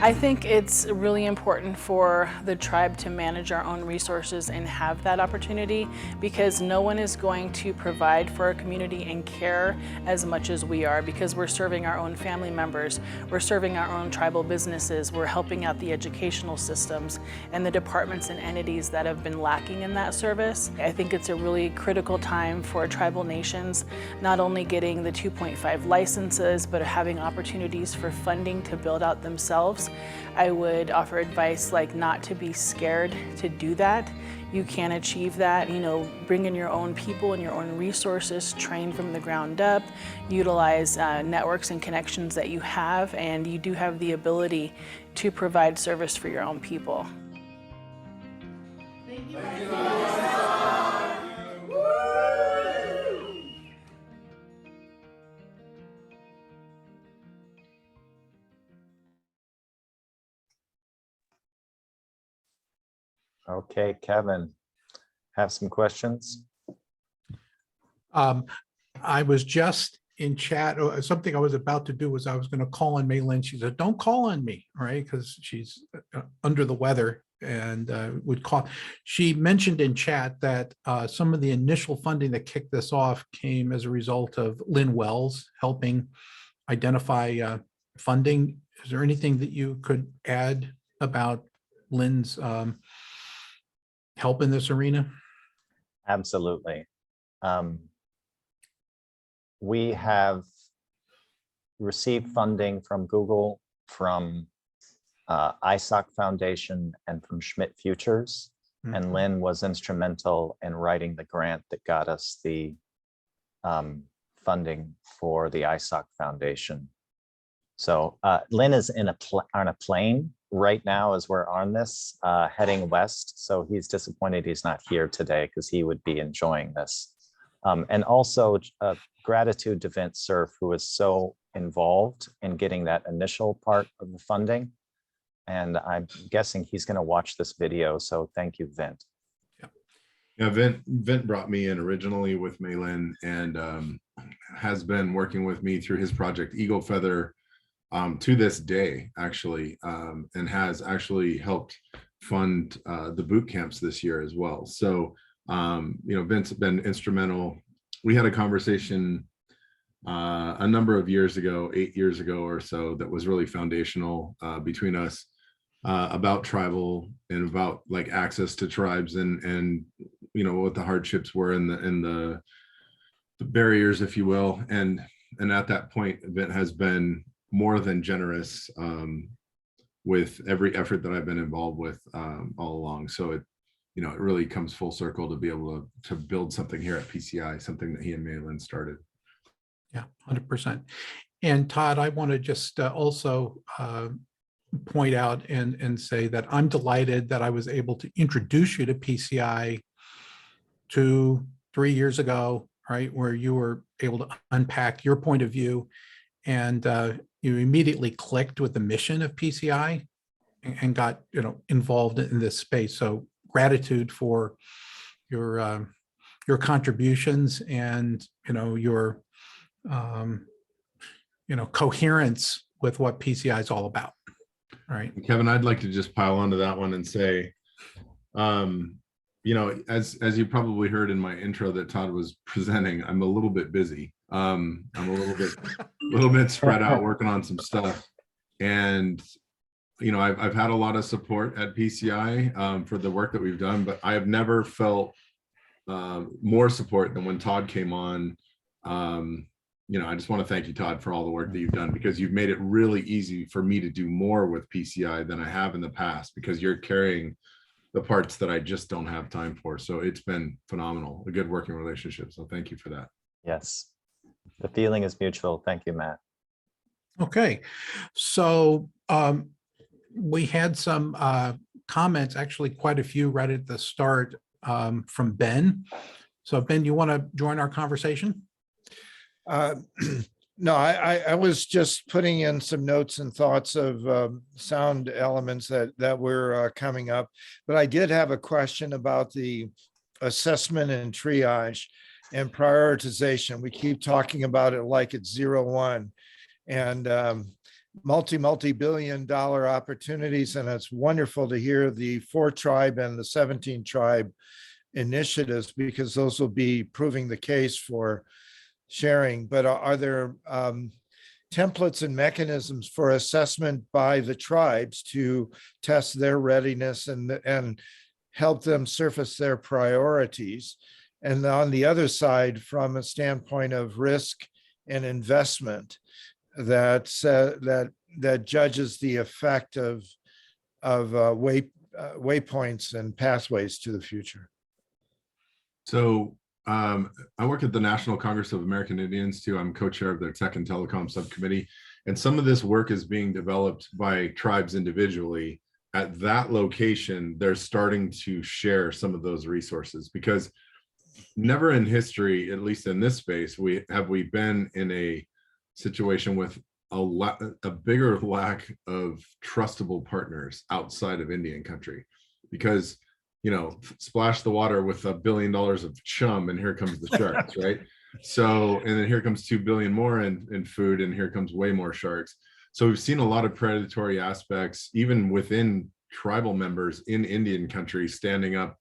I think it's really important for the tribe to manage our own resources and have that opportunity, because no one is going to provide for our community and care as much as we are, because we're serving our own family members, we're serving our own tribal businesses, we're helping out the educational systems and the departments and entities that have been lacking in that service. I think it's a really critical time for tribal nations, not only getting the 2.5 licenses, but having opportunities for funding to build out themselves. I would offer advice like not to be scared to do that. You can achieve that, you know, bring in your own people and your own resources, train from the ground up, utilize networks and connections that you have, and you do have the ability to provide service for your own people. Thank you. Okay, Kevin, have some questions? I was just in chat, or something I was about to do was I was going to call on May Lynn. She said, don't call on me, right? Because she's under the weather and would call. She mentioned in chat that some of the initial funding that kicked this off came as a result of Lynn Wells helping identify funding. Is there anything that you could add about Lynn's help in this arena? Absolutely. We have received funding from Google, from ISOC Foundation, and from Schmidt Futures. And Lynn was instrumental in writing the grant that got us the funding for the ISOC Foundation. So Lynn is on a plane right now as we're on this, heading west. So he's disappointed he's not here today because he would be enjoying this. And also gratitude to Vint Cerf, who was so involved in getting that initial part of the funding. And I'm guessing he's going to watch this video. So thank you, Vint. Yeah, Vint brought me in originally with Maylin and has been working with me through his project Eagle Feather to this day, actually, and has actually helped fund the boot camps this year as well. So, Vint's been instrumental. We had a conversation a number of years ago, 8 years ago or so, that was really foundational between us about tribal and about like access to tribes and what the hardships were and the barriers, if you will. And at that point, Vint has been more than generous with every effort that I've been involved with all along. So it really comes full circle to be able to build something here at PCI, something that he and Maylin started. Yeah, 100%. And Todd, I want to just also point out and say that I'm delighted that I was able to introduce you to PCI 2-3 years ago, right, where you were able to unpack your point of view and you immediately clicked with the mission of PCI and got involved in this space. So gratitude for your contributions and your coherence with what PCI is all about. Right. Kevin, I'd like to just pile onto that one and say, as you probably heard in my intro that Todd was presenting, I'm a little bit busy. I'm a little bit spread out working on some stuff. And, I've had a lot of support at PCI for the work that we've done, but I have never felt more support than when Todd came on. I just want to thank you, Todd, for all the work that you've done, because you've made it really easy for me to do more with PCI than I have in the past, because you're carrying the parts that I just don't have time for. So it's been phenomenal, a good working relationship. So thank you for that. Yes, the feeling is mutual. Thank you, Matt. Okay, so we had some comments, actually quite a few right at the start from Ben. So Ben, you want to join our conversation? No, I was just putting in some notes and thoughts of sound elements that were coming up, but I did have a question about the assessment and triage and prioritization. We keep talking about it like it's 0-1 and multi-billion-dollar opportunities, and it's wonderful to hear the 4 tribe and the 17 tribe initiatives, because those will be proving the case for sharing. But are there templates and mechanisms for assessment by the tribes to test their readiness and help them surface their priorities? And on the other side, from a standpoint of risk and investment, that judges the effect of waypoints and pathways to the future. So I work at the National Congress of American Indians too. I'm co-chair of their Tech and Telecom Subcommittee. And some of this work is being developed by tribes individually. At that location, they're starting to share some of those resources, because never in history, at least in this space, have we been in a situation with a bigger lack of trustable partners outside of Indian country, because splash the water with $1 billion of chum and here comes the sharks, right? So, and then here comes 2 billion more in food, and here comes way more sharks. So we've seen a lot of predatory aspects, even within tribal members in Indian country, standing up,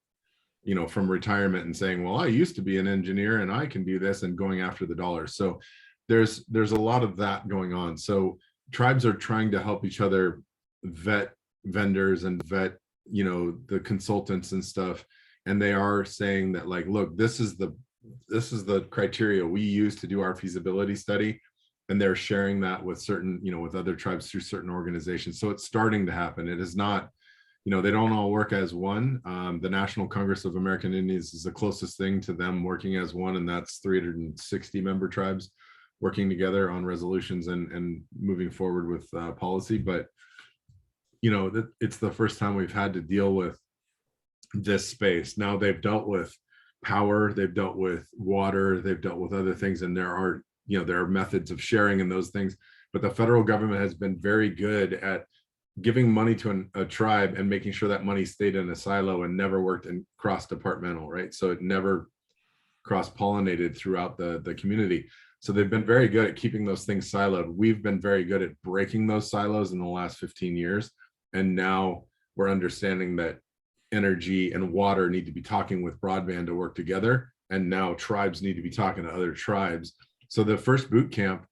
from retirement and saying, well, I used to be an engineer and I can do this, and going after the dollars. So there's a lot of that going on. So tribes are trying to help each other vet vendors and vet the consultants and stuff, and they are saying that, like, look, this is the criteria we use to do our feasibility study, and they're sharing that with certain with other tribes through certain organizations. So it's starting to happen. It is not, they don't all work as one. The National Congress of American Indians is the closest thing to them working as one, and that's 360 member tribes working together on resolutions and moving forward with policy. But it's the first time we've had to deal with this space. Now they've dealt with power, they've dealt with water, they've dealt with other things, and there are methods of sharing and those things. But the federal government has been very good at giving money to a tribe and making sure that money stayed in a silo and never worked in cross-departmental, right? So it never cross-pollinated throughout the community. So they've been very good at keeping those things siloed. We've been very good at breaking those silos in the last 15 years. And now we're understanding that energy and water need to be talking with broadband to work together. And now tribes need to be talking to other tribes. So the first boot camp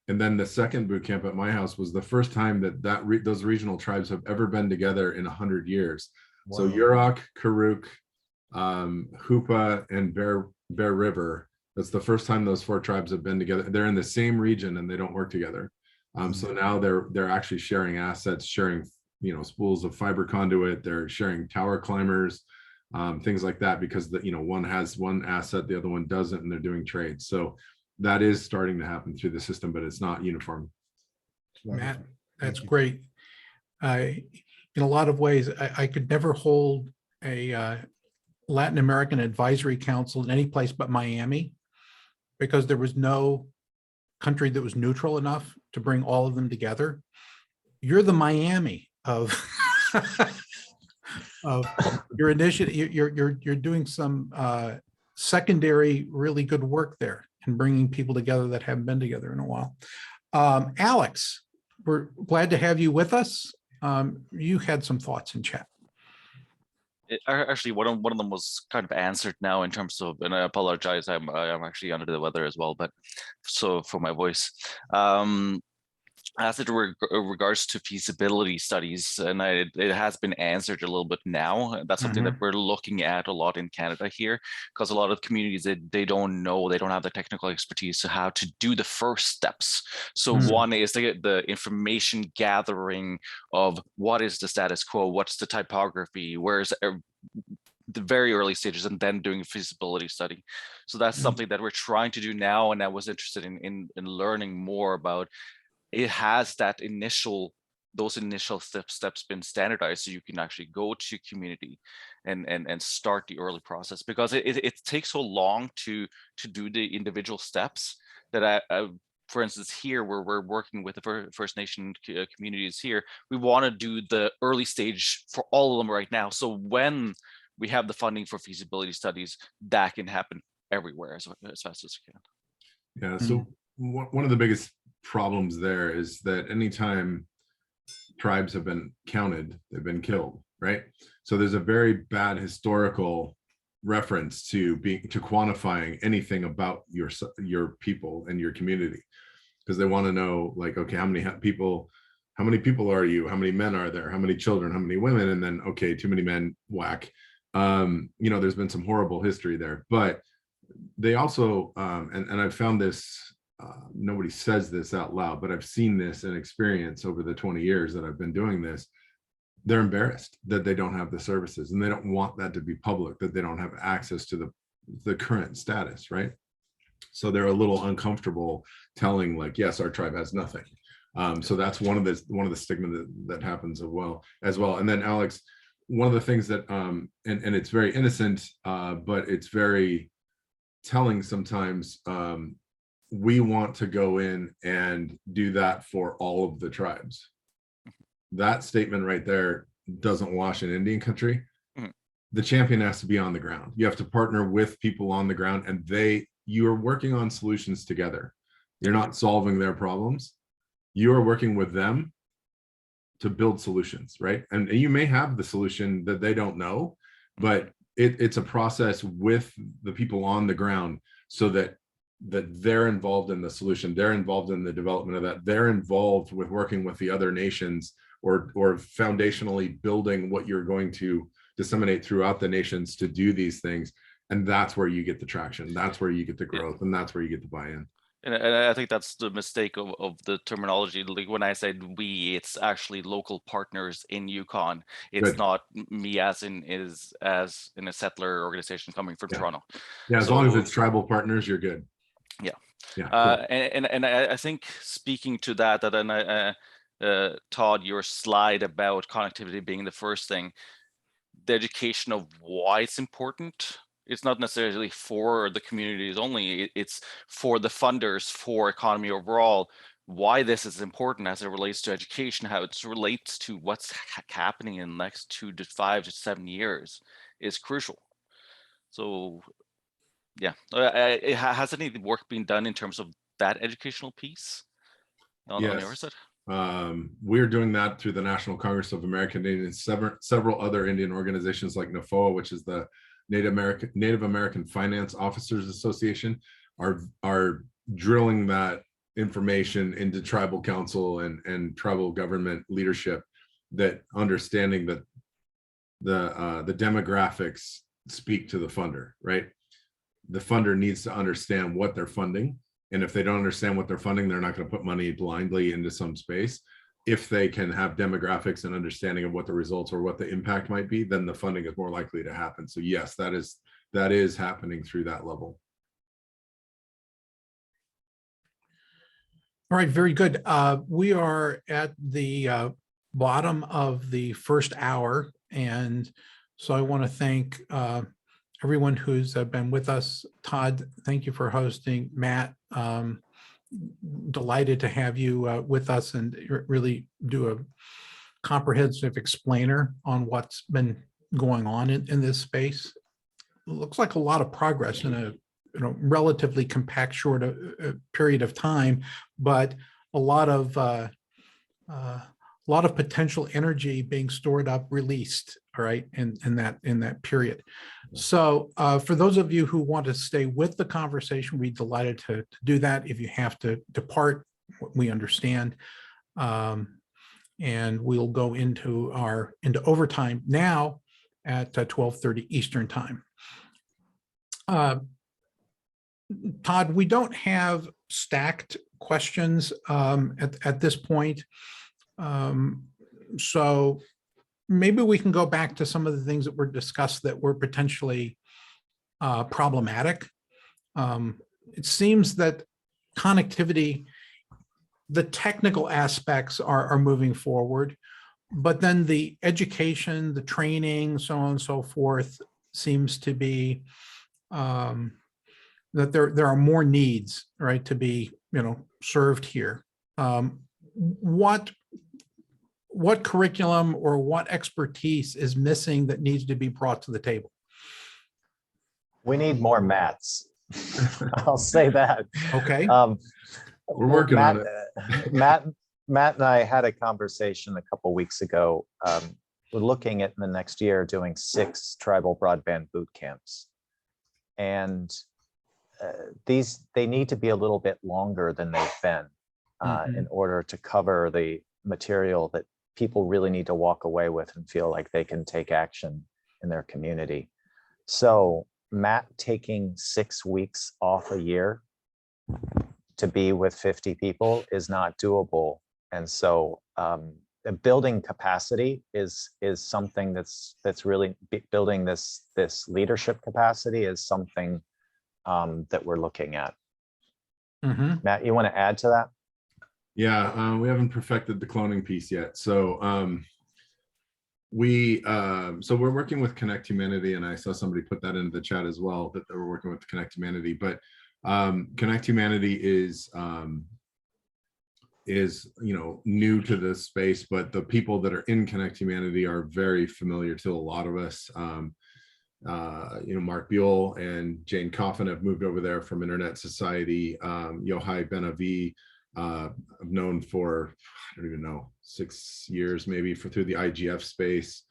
and then the second boot camp at my house was the first time that those regional tribes have ever been together in 100 years. Wow. So Yurok, Karuk, Hoopa, and Bear River. That's the first time those 4 tribes have been together. They're in the same region and they don't work together. So now they're actually sharing assets, sharing spools of fiber conduit. They're sharing tower climbers, things like that, because one has one asset, the other one doesn't, and they're doing trades. So that is starting to happen through the system, but it's not uniform. Matt, that's great. In a lot of ways, I could never hold a Latin American Advisory Council in any place but Miami, because there was no country that was neutral enough to bring all of them together. You're the Miami of of your initiative. You're doing some secondary, really good work there and bringing people together that haven't been together in a while. Alex, we're glad to have you with us. You had some thoughts in chat. Actually, one of them was kind of answered now in terms of, and I apologize, I'm actually under the weather as well, but so for my voice. As it regards to feasibility studies, and it has been answered a little bit now. That's something that we're looking at a lot in Canada here, because a lot of communities, they don't know, they don't have the technical expertise to how to do the first steps. So one is to get the information gathering of what is the status quo, what's the typography, where's the very early stages, and then doing a feasibility study. So that's something that we're trying to do now, and I was interested in learning more about. It has those initial steps been standardized, so you can actually go to community and start the early process, because it takes so long to do the individual steps that for instance, here where we're working with the First Nation communities here, we want to do the early stage for all of them right now. So when we have the funding for feasibility studies, that can happen everywhere as fast as we can. Yeah, so one of the biggest problems there is that anytime tribes have been counted, they've been killed, right? So there's a very bad historical reference to quantifying anything about your people and your community, because they want to know, like, okay, how many people are you? How many men are there? How many children? How many women? And then, okay, too many men, whack. There's been some horrible history there, but they also, and I've found this, nobody says this out loud, but I've seen this in experience over the 20 years that I've been doing this. They're embarrassed that they don't have the services, and they don't want that to be public, that they don't have access to the current status, right? So they're a little uncomfortable telling, like, yes, our tribe has nothing. So that's one of the stigma that happens as well. And then, Alex, one of the things that and it's very innocent, but it's very telling sometimes. We want to go in and do that for all of the tribes. That statement right there doesn't wash in Indian country. The champion has to be on the ground. You have to partner with people on the ground, and you are working on solutions together. You're not solving their problems. You are working with them to build solutions, right? And you may have the solution that they don't know, but it's a process with the people on the ground, so that they're involved in the solution, they're involved in the development of that, they're involved with working with the other nations, or foundationally building what you're going to disseminate throughout the nations to do these things. And that's where you get the traction, that's where you get the growth, and that's where you get the buy-in. And I think that's the mistake of the terminology. Like when I said we, it's actually local partners in Yukon. It's Good. not me as in a settler organization coming from Toronto. Yeah, as long as it's tribal partners, you're good. Yeah. Yeah. Cool. And I think speaking to that, then Todd, your slide about connectivity being the first thing, the education of why it's important. It's not necessarily for the communities only, it's for the funders, for economy overall. why this is important as it relates to education, how it relates to what's happening in the next 2 to 5 to 7 years is crucial. So yeah, has any work been done in terms of that educational piece on your Yes. side? We're doing that through the National Congress of American Indians, several other Indian organizations like NAFOA, which is the Native American Finance Officers Association, are drilling that information into tribal council and tribal government leadership, that understanding that the demographics speak to the funder, right? The funder needs to understand what they're funding. And if they don't understand what they're funding, they're not going to put money blindly into some space. If they can have demographics and understanding of what the results or what the impact might be, then the funding is more likely to happen. So yes, that is happening through that level. All right, very good. We are at the bottom of the first hour. And so I want to thank everyone who's been with us. Todd, thank you for hosting. Matt, delighted to have you with us and really do a comprehensive explainer on what's been going on in this space. It looks like a lot of progress in a relatively compact, short period of time, but a lot of potential energy being stored up, released, all right, in that period. So for those of you who want to stay with the conversation, we'd be delighted to do that. If you have to depart, we understand. And we'll go into overtime now at 12:30 Eastern time. Todd, we don't have stacked questions at this point. So maybe we can go back to some of the things that were discussed that were potentially problematic. It seems that connectivity, the technical aspects are moving forward, but then the education, the training, so on and so forth, seems to be that there are more needs, right, to be served here. What curriculum or what expertise is missing that needs to be brought to the table? We need more Matts. I'll say that. Okay. We're working on it. Matt and I had a conversation a couple weeks ago. We're looking at in the next year doing 6 tribal broadband boot camps, and they need to be a little bit longer than they've been in order to cover the material that people really need to walk away with and feel like they can take action in their community. So Matt taking 6 weeks off a year to be with 50 people is not doable. And so building capacity is something that's really building this leadership capacity is something that we're looking at. Matt, you want to add to that? Yeah, we haven't perfected the cloning piece yet. So we're working with Connect Humanity, and I saw somebody put that into the chat as well, that they were working with Connect Humanity. But Connect Humanity is new to this space, but the people that are in Connect Humanity are very familiar to a lot of us. Mark Buell and Jane Coffin have moved over there from Internet Society. Yohai Ben-Avi, I've known for, I don't even know, 6 years maybe through the IGF space.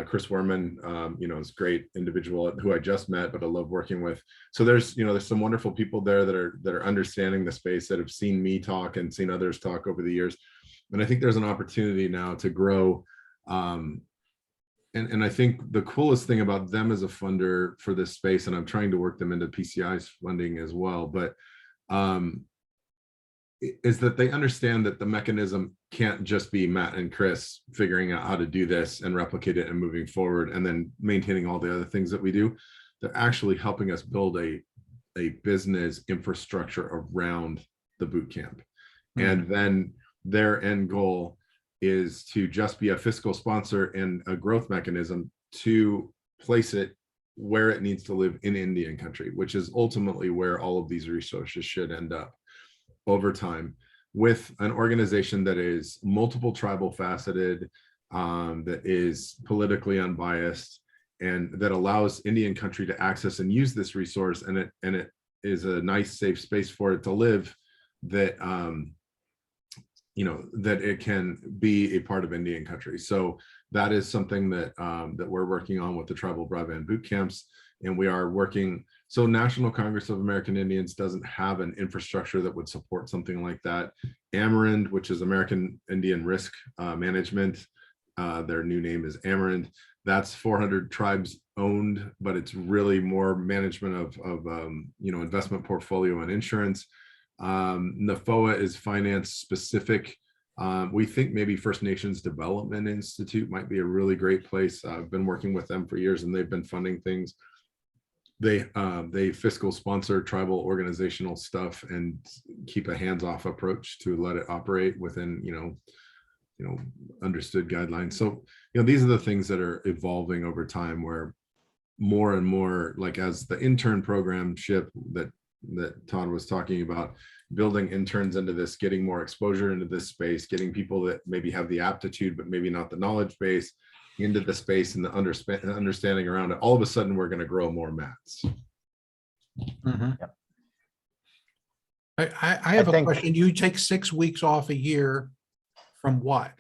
Chris Werman, is a great individual who I just met, but I love working with. So there's some wonderful people there that are understanding the space, that have seen me talk and seen others talk over the years. And I think there's an opportunity now to grow. And I think the coolest thing about them as a funder for this space, and I'm trying to work them into PCI's funding as well, but is that they understand that the mechanism can't just be Matt and Chris figuring out how to do this and replicate it and moving forward and then maintaining all the other things that we do. They're actually helping us build a business infrastructure around the boot camp. And then their end goal is to just be a fiscal sponsor and a growth mechanism to place it where it needs to live in Indian country, which is ultimately where all of these resources should end up over time. with an organization that is multiple tribal faceted, that is politically unbiased, and that allows Indian country to access and use this resource, and it is a nice, safe space for it to live, that that it can be a part of Indian country. So that is something that that we're working on with the Tribal Broadband Bootcamps, and we are working. So National Congress of American Indians doesn't have an infrastructure that would support something like that. Amerind, which is American Indian Risk Management, their new name is Amerind. That's 400 tribes owned, but it's really more management of investment portfolio and insurance. NAFOA is finance specific. We think maybe First Nations Development Institute might be a really great place. I've been working with them for years, and they've been funding things. They fiscal sponsor tribal organizational stuff and keep a hands-off approach to let it operate within understood guidelines. So these are the things that are evolving over time, where more and more, like as the intern program ship that Todd was talking about, building interns into this, getting more exposure into this space, getting people that maybe have the aptitude but maybe not the knowledge base into the space and the understanding around it. All of a sudden we're going to grow more mats. Mhm. Yep. I have a question. You take 6 weeks off a year from what?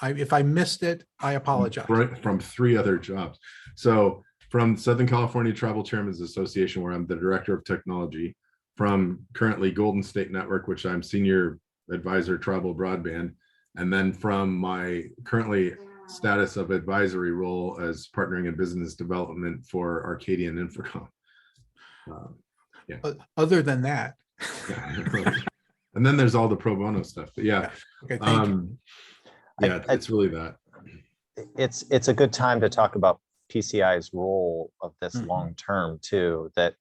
If I missed it, I apologize. From 3 other jobs. So from Southern California Tribal Chairmen's Association, where I'm the director of technology, from currently Golden State Network, which I'm senior advisor tribal broadband, and then from my currently status of advisory role as partnering in business development for Arcadian Infracom. Other than that. And then there's all the pro bono stuff. But yeah. Okay, thank you. It's really that. It's a good time to talk about PCI's role of this long term too, that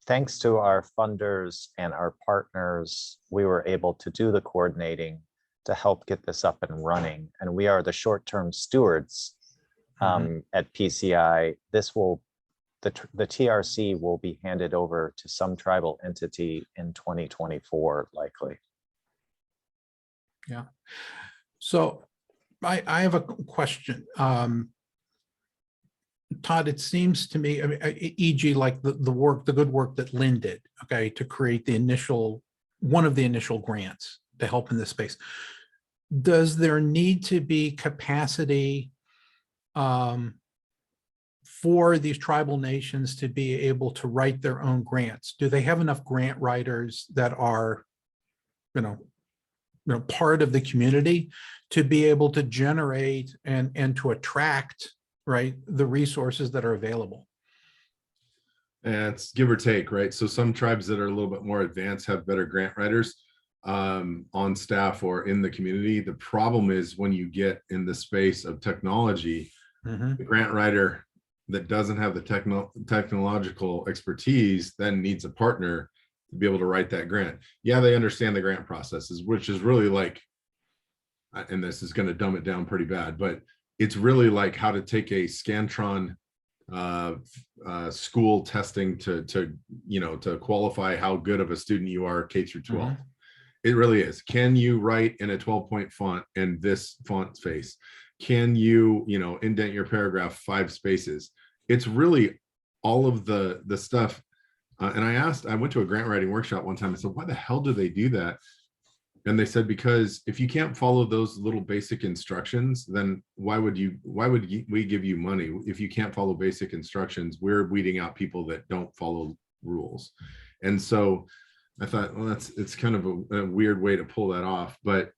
thanks to our funders and our partners, we were able to do the coordinating to help get this up and running. And we are the short-term stewards at PCI. The TRC will be handed over to some tribal entity in 2024, likely. Yeah. So I have a question. Todd, it seems to me, e.g. like the good work that Lynn did, okay, to create one of the initial grants to help in this space. Does there need to be capacity for these tribal nations to be able to write their own grants? Do they have enough grant writers that are, part of the community to be able to generate and to attract, right, the resources that are available? And it's give or take, right? So some tribes that are a little bit more advanced have better grant writers on staff or in the community. The problem is when you get in the space of technology, the grant writer that doesn't have the technological expertise then needs a partner to be able to write that grant. Yeah, they understand the grant processes, which is really like, and this is going to dumb it down pretty bad, but it's really like how to take a Scantron school testing to qualify how good of a student you are K through 12. It really is. Can you write in a 12-point font in this font space? Can you, indent your paragraph 5 spaces? It's really all of the stuff. And I went to a grant writing workshop one time. I said, why the hell do they do that? And they said, because if you can't follow those little basic instructions, then why would we give you money? If you can't follow basic instructions, we're weeding out people that don't follow rules. And so I thought, well, it's kind of a weird way to pull that off. But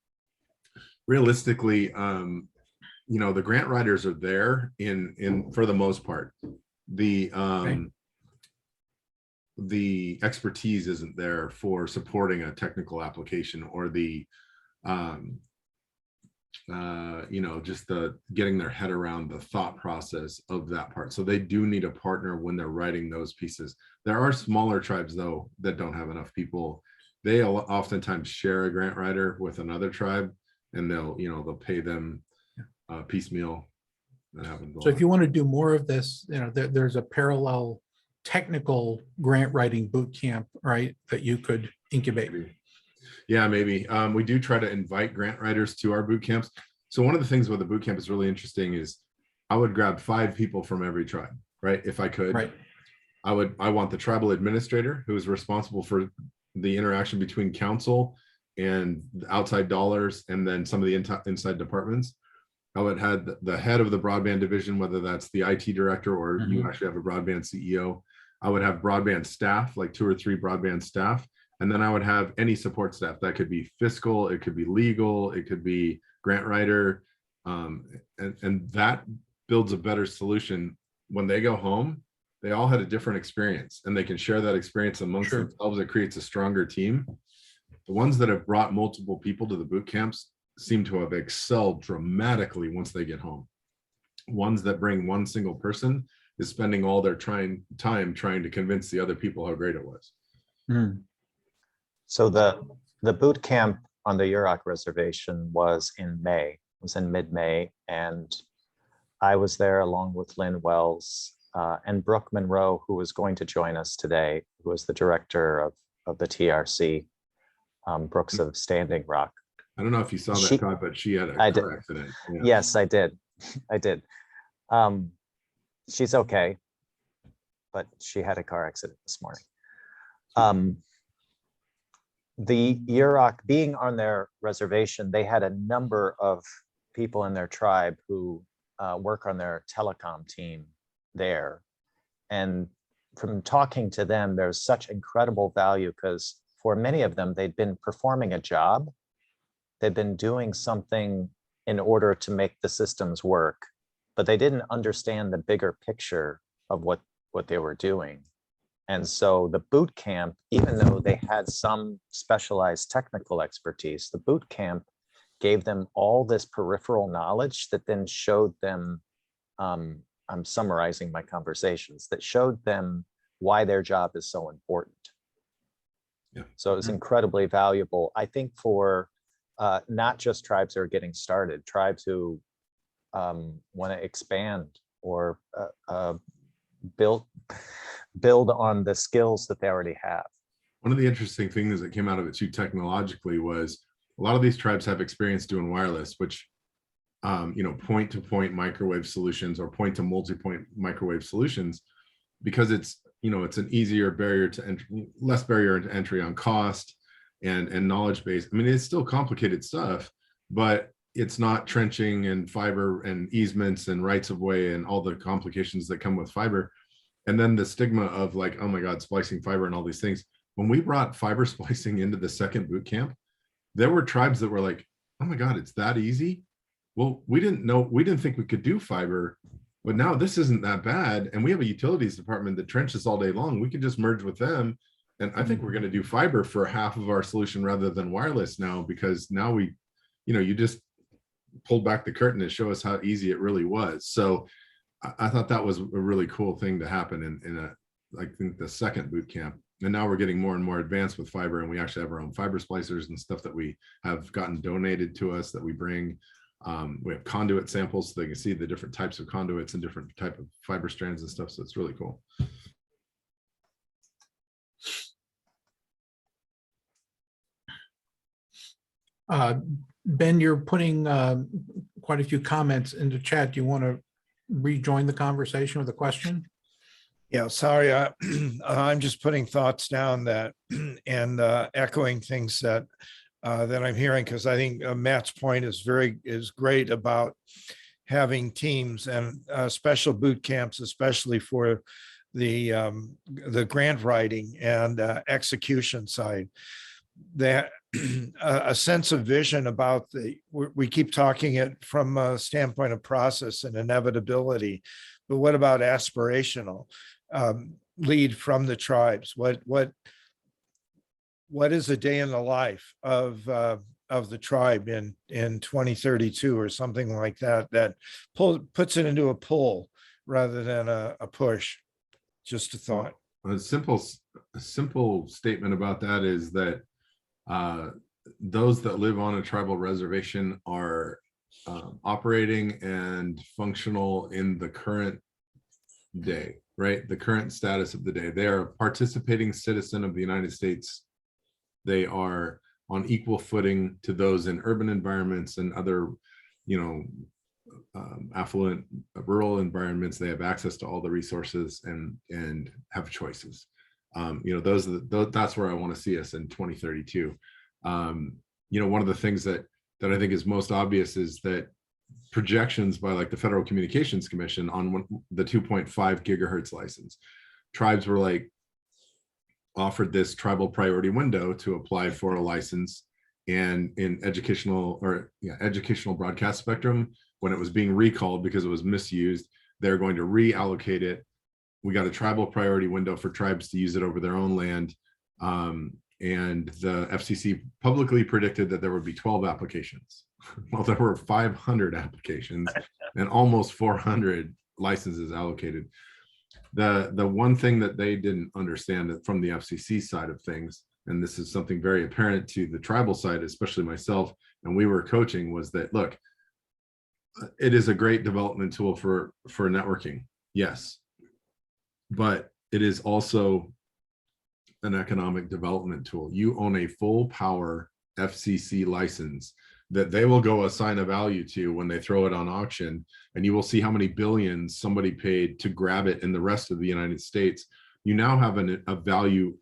realistically, the grant writers are there in for the most part. The expertise isn't there for supporting a technical application or the just the getting their head around the thought process of that part. So they do need a partner when they're writing those pieces. There are smaller tribes though that don't have enough people. They oftentimes share a grant writer with another tribe, and they'll pay them piecemeal. That happens. So if you want to do more of this, there's a parallel technical grant writing boot camp, right, that you could incubate. Yeah, maybe. We do try to invite grant writers to our boot camps. So one of the things with the boot camp is really interesting is I would grab 5 people from every tribe, right? If I could. Right. I want the tribal administrator who is responsible for the interaction between council and the outside dollars, and then some of the inside departments. I would have the head of the broadband division, whether that's the IT director or you actually have a broadband CEO. I would have broadband staff, like 2 or 3 broadband staff. And then I would have any support staff. That could be fiscal, it could be legal, it could be grant writer. And that builds a better solution. When they go home, they all had a different experience and they can share that experience amongst themselves. It creates a stronger team. The ones that have brought multiple people to the boot camps seem to have excelled dramatically once they get home. Ones that bring one single person is spending all their time trying to convince the other people how great it was. So the boot camp on the Yurok reservation was in May. It was in mid-May, and I was there along with Lynn Wells and Brooke Monroe, who was going to join us today, who was the director of the TRC, Brooks of Standing Rock. I don't know if you saw that, Todd, but she had a car accident. Yeah. Yes, I did. I did. She's okay, but she had a car accident this morning. The Yurok, being on their reservation, they had a number of people in their tribe who work on their telecom team there. And from talking to them, there's such incredible value because for many of them, they'd been performing a job. They'd been doing something in order to make the systems work, but they didn't understand the bigger picture of what they were doing. And so the boot camp, even though they had some specialized technical expertise, the boot camp gave them all this peripheral knowledge that then showed them, I'm summarizing my conversations, that showed them why their job is so important. Yeah. So it was incredibly valuable, I think, for not just tribes that are getting started, tribes who want to expand or build on the skills that they already have. One of the interesting things that came out of it too technologically was a lot of these tribes have experience doing wireless, which point-to-point microwave solutions or point to multi-point microwave solutions, because it's an easier barrier to entry, less barrier to entry on cost and knowledge base. I mean, it's still complicated stuff, but it's not trenching and fiber and easements and rights of way and all the complications that come with fiber. And then the stigma of like, oh my God, splicing fiber and all these things. When we brought fiber splicing into the second boot camp, there were tribes that were like, oh my God, it's that easy. Well, we didn't think we could do fiber, but now this isn't that bad. And we have a utilities department that trenches all day long. We can just merge with them. And I think we're going to do fiber for half of our solution rather than wireless now, because now you just pulled back the curtain to show us how easy it really was. So I thought that was a really cool thing to happen in I think the second boot camp. And now we're getting more and more advanced with fiber, and we actually have our own fiber splicers and stuff that we have gotten donated to us that we bring. We have conduit samples so they can see the different types of conduits and different type of fiber strands and stuff. So it's really cool. Ben, you're putting quite a few comments in the chat. Do you want to rejoin the conversation with a question? Yeah, sorry, I'm just putting thoughts down that and echoing things that I'm hearing, because I think Matt's point is great about having teams and special boot camps, especially for the grant writing and execution side. That a sense of vision about we keep talking it from a standpoint of process and inevitability, but what about aspirational? Lead from the tribes. What is a day in the life of the tribe in 2032 or something like that, that puts it into a pull rather than a push? Just a thought. A simple statement about that is that those that live on a tribal reservation are operating and functional in the current day, right? The current status of the day. They are a participating citizen of the United States. They are on equal footing to those in urban environments and other, you know, affluent rural environments. They have access to all the resources and have choices. You know, that's where I want to see us in 2032. You know, one of the things that I think is most obvious is that projections by like the Federal Communications Commission on the 2.5 gigahertz license, tribes were like offered this tribal priority window to apply for a license, and in educational broadcast spectrum, when it was being recalled because it was misused, they're going to reallocate it. We got a tribal priority window for tribes to use it over their own land. And the FCC publicly predicted that there would be 12 applications. Well, there were 500 applications and almost 400 licenses allocated. The one thing that they didn't understand from the FCC side of things, and this is something very apparent to the tribal side, especially myself, and we were coaching, was that, look, it is a great development tool for networking, yes, but it is also an economic development tool. You own a full power FCC license that they will go assign a value to when they throw it on auction, and you will see how many billions somebody paid to grab it in the rest of the United States. You now have a value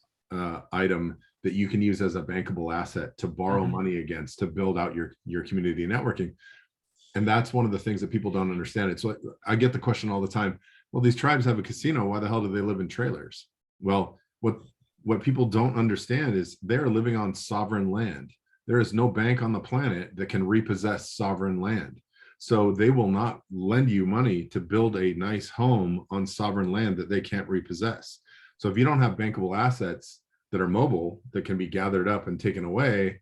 item that you can use as a bankable asset to borrow money against to build out your community networking. And that's one of the things that people don't understand. It's like, I get the question all the time, well, these tribes have a casino, why the hell do they live in trailers? Well, what people don't understand is they're living on sovereign land. There is no bank on the planet that can repossess sovereign land. So they will not lend you money to build a nice home on sovereign land that they can't repossess. So if you don't have bankable assets that are mobile, that can be gathered up and taken away,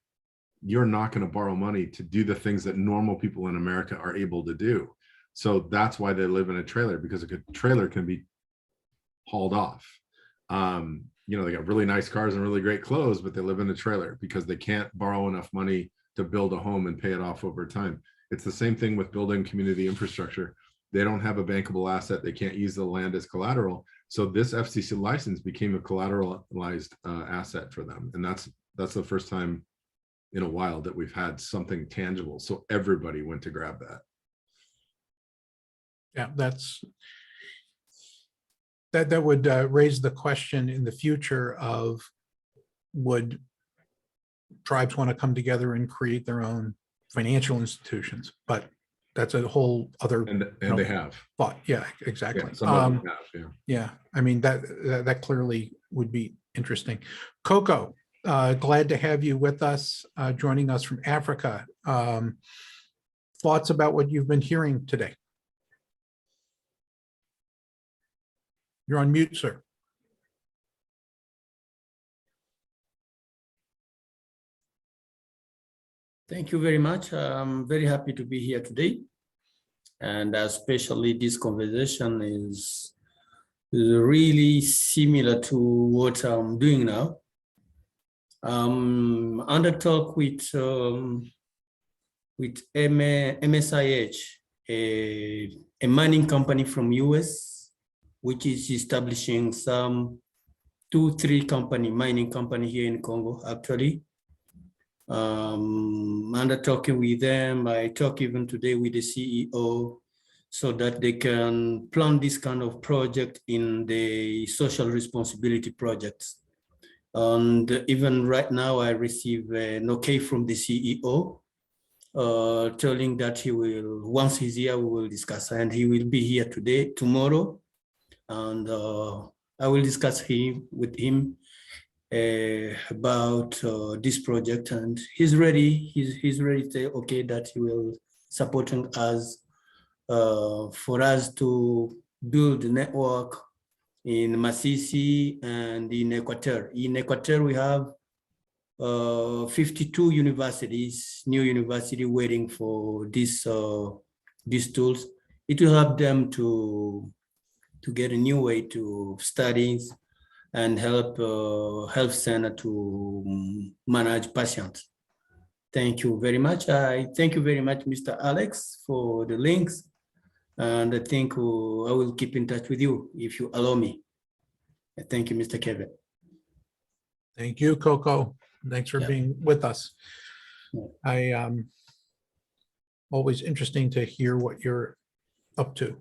you're not going to borrow money to do the things that normal people in America are able to do. So that's why they live in a trailer, because a trailer can be hauled off. You know, they got really nice cars and really great clothes, but they live in a trailer because they can't borrow enough money to build a home and pay it off over time. It's the same thing with building community infrastructure. They don't have a bankable asset. They can't use the land as collateral. So this FCC license became a collateralized asset for them. And that's the first time in a while that we've had something tangible. So everybody went to grab that. Yeah, that would raise the question in the future of, would tribes want to come together and create their own financial institutions? But that's a whole other and they have thought. Yeah, exactly. Yeah, some of them have, yeah, I mean, that clearly would be interesting. Coco, glad to have you with us, joining us from Africa. Thoughts about what you've been hearing today? You're on mute, sir. Thank you very much. I'm very happy to be here today. And especially this conversation is really similar to what I'm doing now. Under talk with MSIH, a mining company from US, which is establishing some 2-3 mining company here in Congo, actually. Under talking with them, I talk even today with the CEO so that they can plan this kind of project in the social responsibility projects. And even right now, I receive an okay from the CEO telling that he will, once he's here, we will discuss, and he will be here tomorrow. And I will discuss with him about this project, and he's ready. He's ready to say, okay, that he will supporting us for us to build a network in Masisi and in Equateur. In Equateur, we have 52 universities, new university waiting for these tools. It will help them to get a new way to studies and help health center to manage patients. Thank you very much. I thank you very much, Mr. Alex, for the links. And I think I will keep in touch with you if you allow me. Thank you, Mr. Kevin. Thank you, Coco. Thanks for Yeah. being with us. Yeah. Always interesting to hear what you're up to.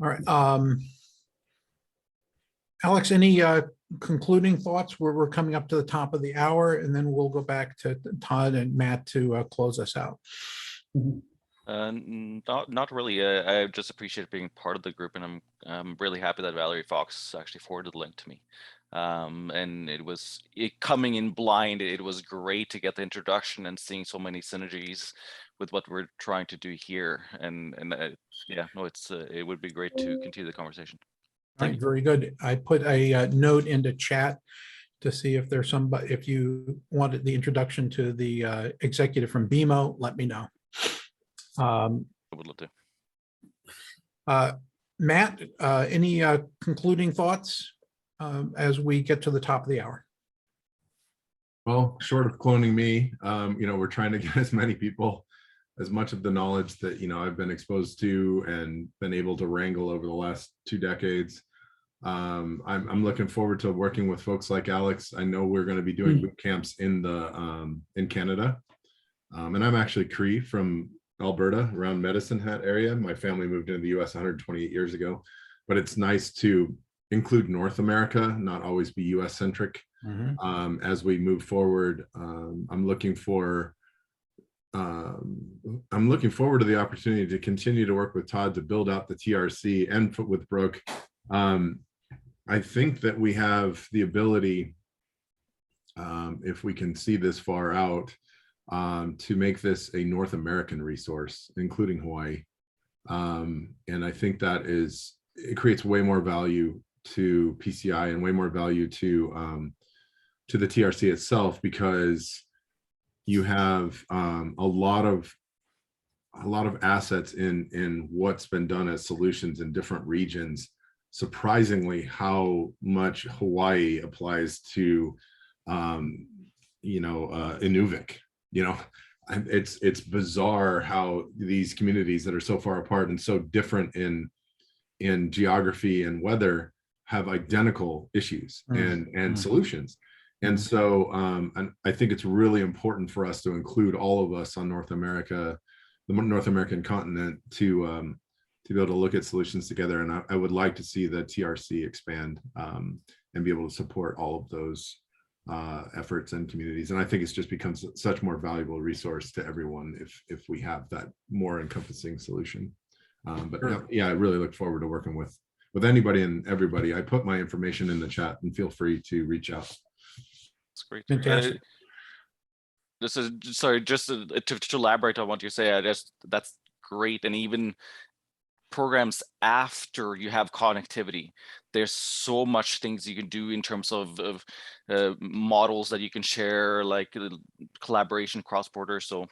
All right. Alex, any concluding thoughts? We're coming up to the top of the hour, and then we'll go back to Todd and Matt to close us out. Not really. I just appreciate being part of the group, and I'm really happy that Valerie Fox actually forwarded the link to me. And coming in blind. It was great to get the introduction and seeing so many synergies with what we're trying to do here. And yeah, no, it would be great to continue the conversation. All right, very good. I put a note into chat to see if there's somebody, if you wanted the introduction to the executive from BMO, let me know. I would love to. Matt, any concluding thoughts as we get to the top of the hour? Well, short of cloning me, we're trying to get as many people, as much of the knowledge that, I've been exposed to and been able to wrangle over the last 2 decades. I'm looking forward to working with folks like Alex. I know we're going to be doing boot camps in Canada. And I'm actually Cree from Alberta, around Medicine Hat area. My family moved into the US 128 years ago, but it's nice to include North America, not always be US centric. As we move forward. I'm looking forward to the opportunity to continue to work with Todd to build out the TRC and with Brooke. I think that we have the ability, if we can see this far out, to make this a North American resource, including Hawaii. And I think that it creates way more value to PCI and way more value to the TRC itself, because you have a lot of assets in what's been done as solutions in different regions. Surprisingly, how much Hawaii applies to Inuvik. It's bizarre how these communities that are so far apart and so different in geography and weather have identical issues and solutions. And so and I think it's really important for us to include all of us on North America, the North American continent, to be able to look at solutions together. And I would like to see the TRC expand and be able to support all of those efforts and communities. And I think it's just becomes such more valuable resource to everyone if we have that more encompassing solution. But yeah, I really look forward to working with anybody and everybody. I put my information in the chat, and feel free to reach out. That's great. Fantastic. This is sorry, just to elaborate on what you say. That's great. And even programs after you have connectivity, there's so much things you can do in terms of models that you can share, like collaboration cross-border. So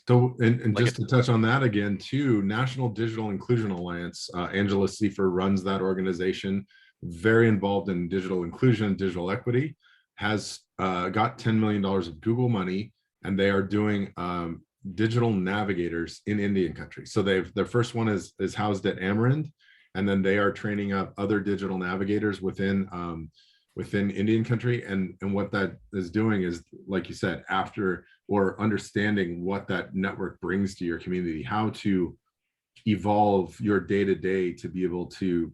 and just to touch on that again too, National Digital Inclusion Alliance, Angela Seifer runs that organization, very involved in digital inclusion, digital equity, has got $10 million of Google money, and they are doing digital navigators in Indian country. So their first one is housed at Amrand, and then they are training up other digital navigators within Indian country. And what that is doing is, like you said, understanding what that network brings to your community, how to evolve your day-to-day to be able to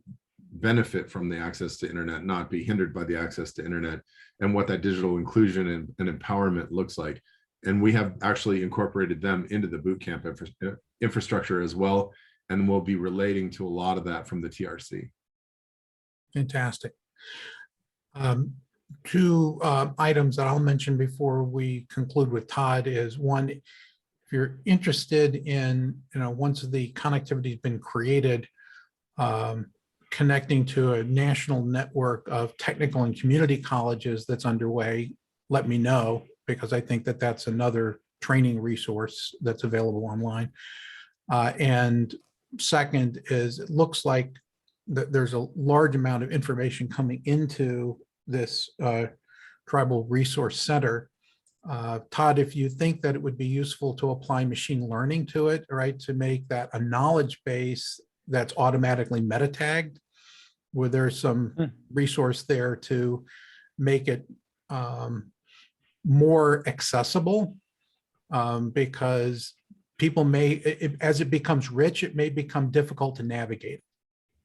benefit from the access to internet, not be hindered by the access to internet, and what that digital inclusion and empowerment looks like. And we have actually incorporated them into the bootcamp infrastructure as well, and we'll be relating to a lot of that from the TRC. Fantastic. 2 items that I'll mention before we conclude with Todd is, one, if you're interested in, once the connectivity has been created, connecting to a national network of technical and community colleges that's underway, let me know, because I think that that's another training resource that's available online. And second is, it looks like that there's a large amount of information coming into this Tribal Resource Center. Todd, if you think that it would be useful to apply machine learning to it, right, to make that a knowledge base that's automatically meta tagged, where there's some resource there to make it more accessible because people may, as it becomes rich, it may become difficult to navigate,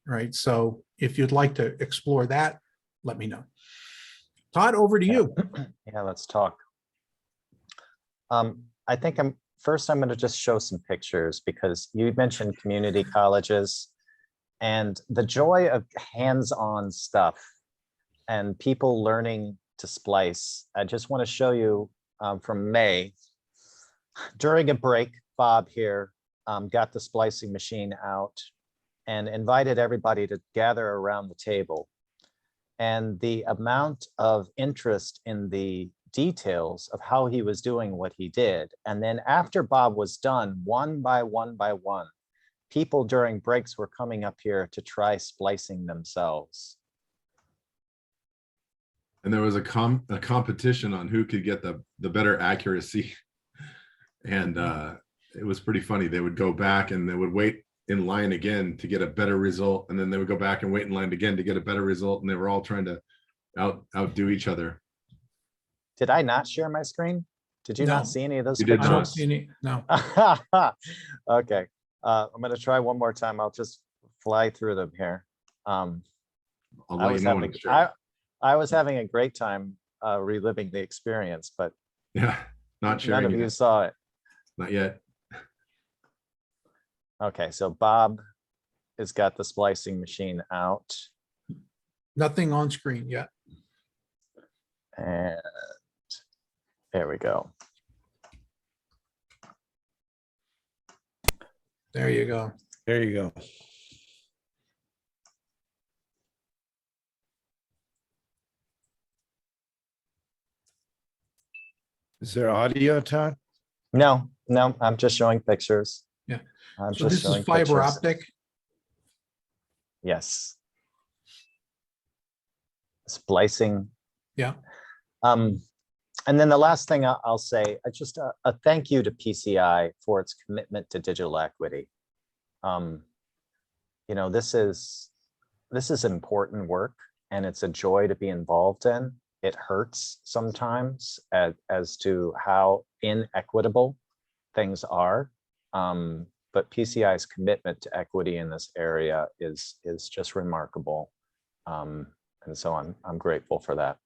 right? So if you'd like to explore that, let me know. Todd, over to you. Yeah, let's talk. I think I'm going to just show some pictures because you mentioned community colleges and the joy of hands-on stuff and people learning to splice. I just want to show you from May. During a break, Bob here got the splicing machine out and invited everybody to gather around the table. And the amount of interest in the details of how he was doing what he did. And then after Bob was done, one by one, people during breaks were coming up here to try splicing themselves. And there was a competition on who could get the better accuracy. And it was pretty funny. They would go back and they would wait in line again to get a better result. And then they would go back and wait in line again to get a better result. And they were all trying to outdo each other. Did I not share my screen? Did you No. not see any of those You did I don't pictures? see any, no. Okay, I'm gonna try one more time. I'll just fly through them here. I'll I let was you know when having, it's shared. I was having a great time reliving the experience, but Yeah, not none sharing of you yet. saw it. Not yet. Okay, so Bob has got the splicing machine out. Nothing on screen yet. And there we go. There you go. There you go. Is there audio, Todd? No, I'm just showing pictures. Yeah. I'm So just this is showing fiber pictures. optic. Yes. Splicing. Yeah. And then the last thing I'll say, just a thank you to PCI for its commitment to digital equity. You know, this is important work and it's a joy to be involved in. It hurts sometimes as to how inequitable things are. But PCI's commitment to equity in this area is just remarkable. And so I'm grateful for that.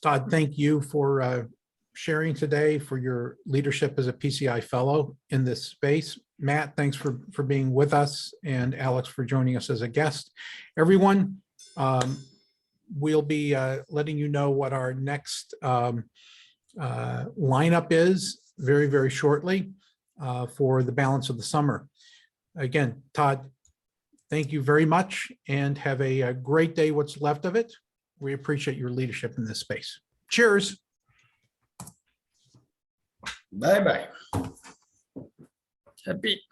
Todd, thank you for sharing today, for your leadership as a PCI fellow in this space. Matt, thanks for being with us, and Alex for joining us as a guest. Everyone, we'll be letting you know what our next lineup is very, very shortly for the balance of the summer. Again, Todd, thank you very much and have a great day, what's left of it. We appreciate your leadership in this space. Cheers. Bye-bye. Happy.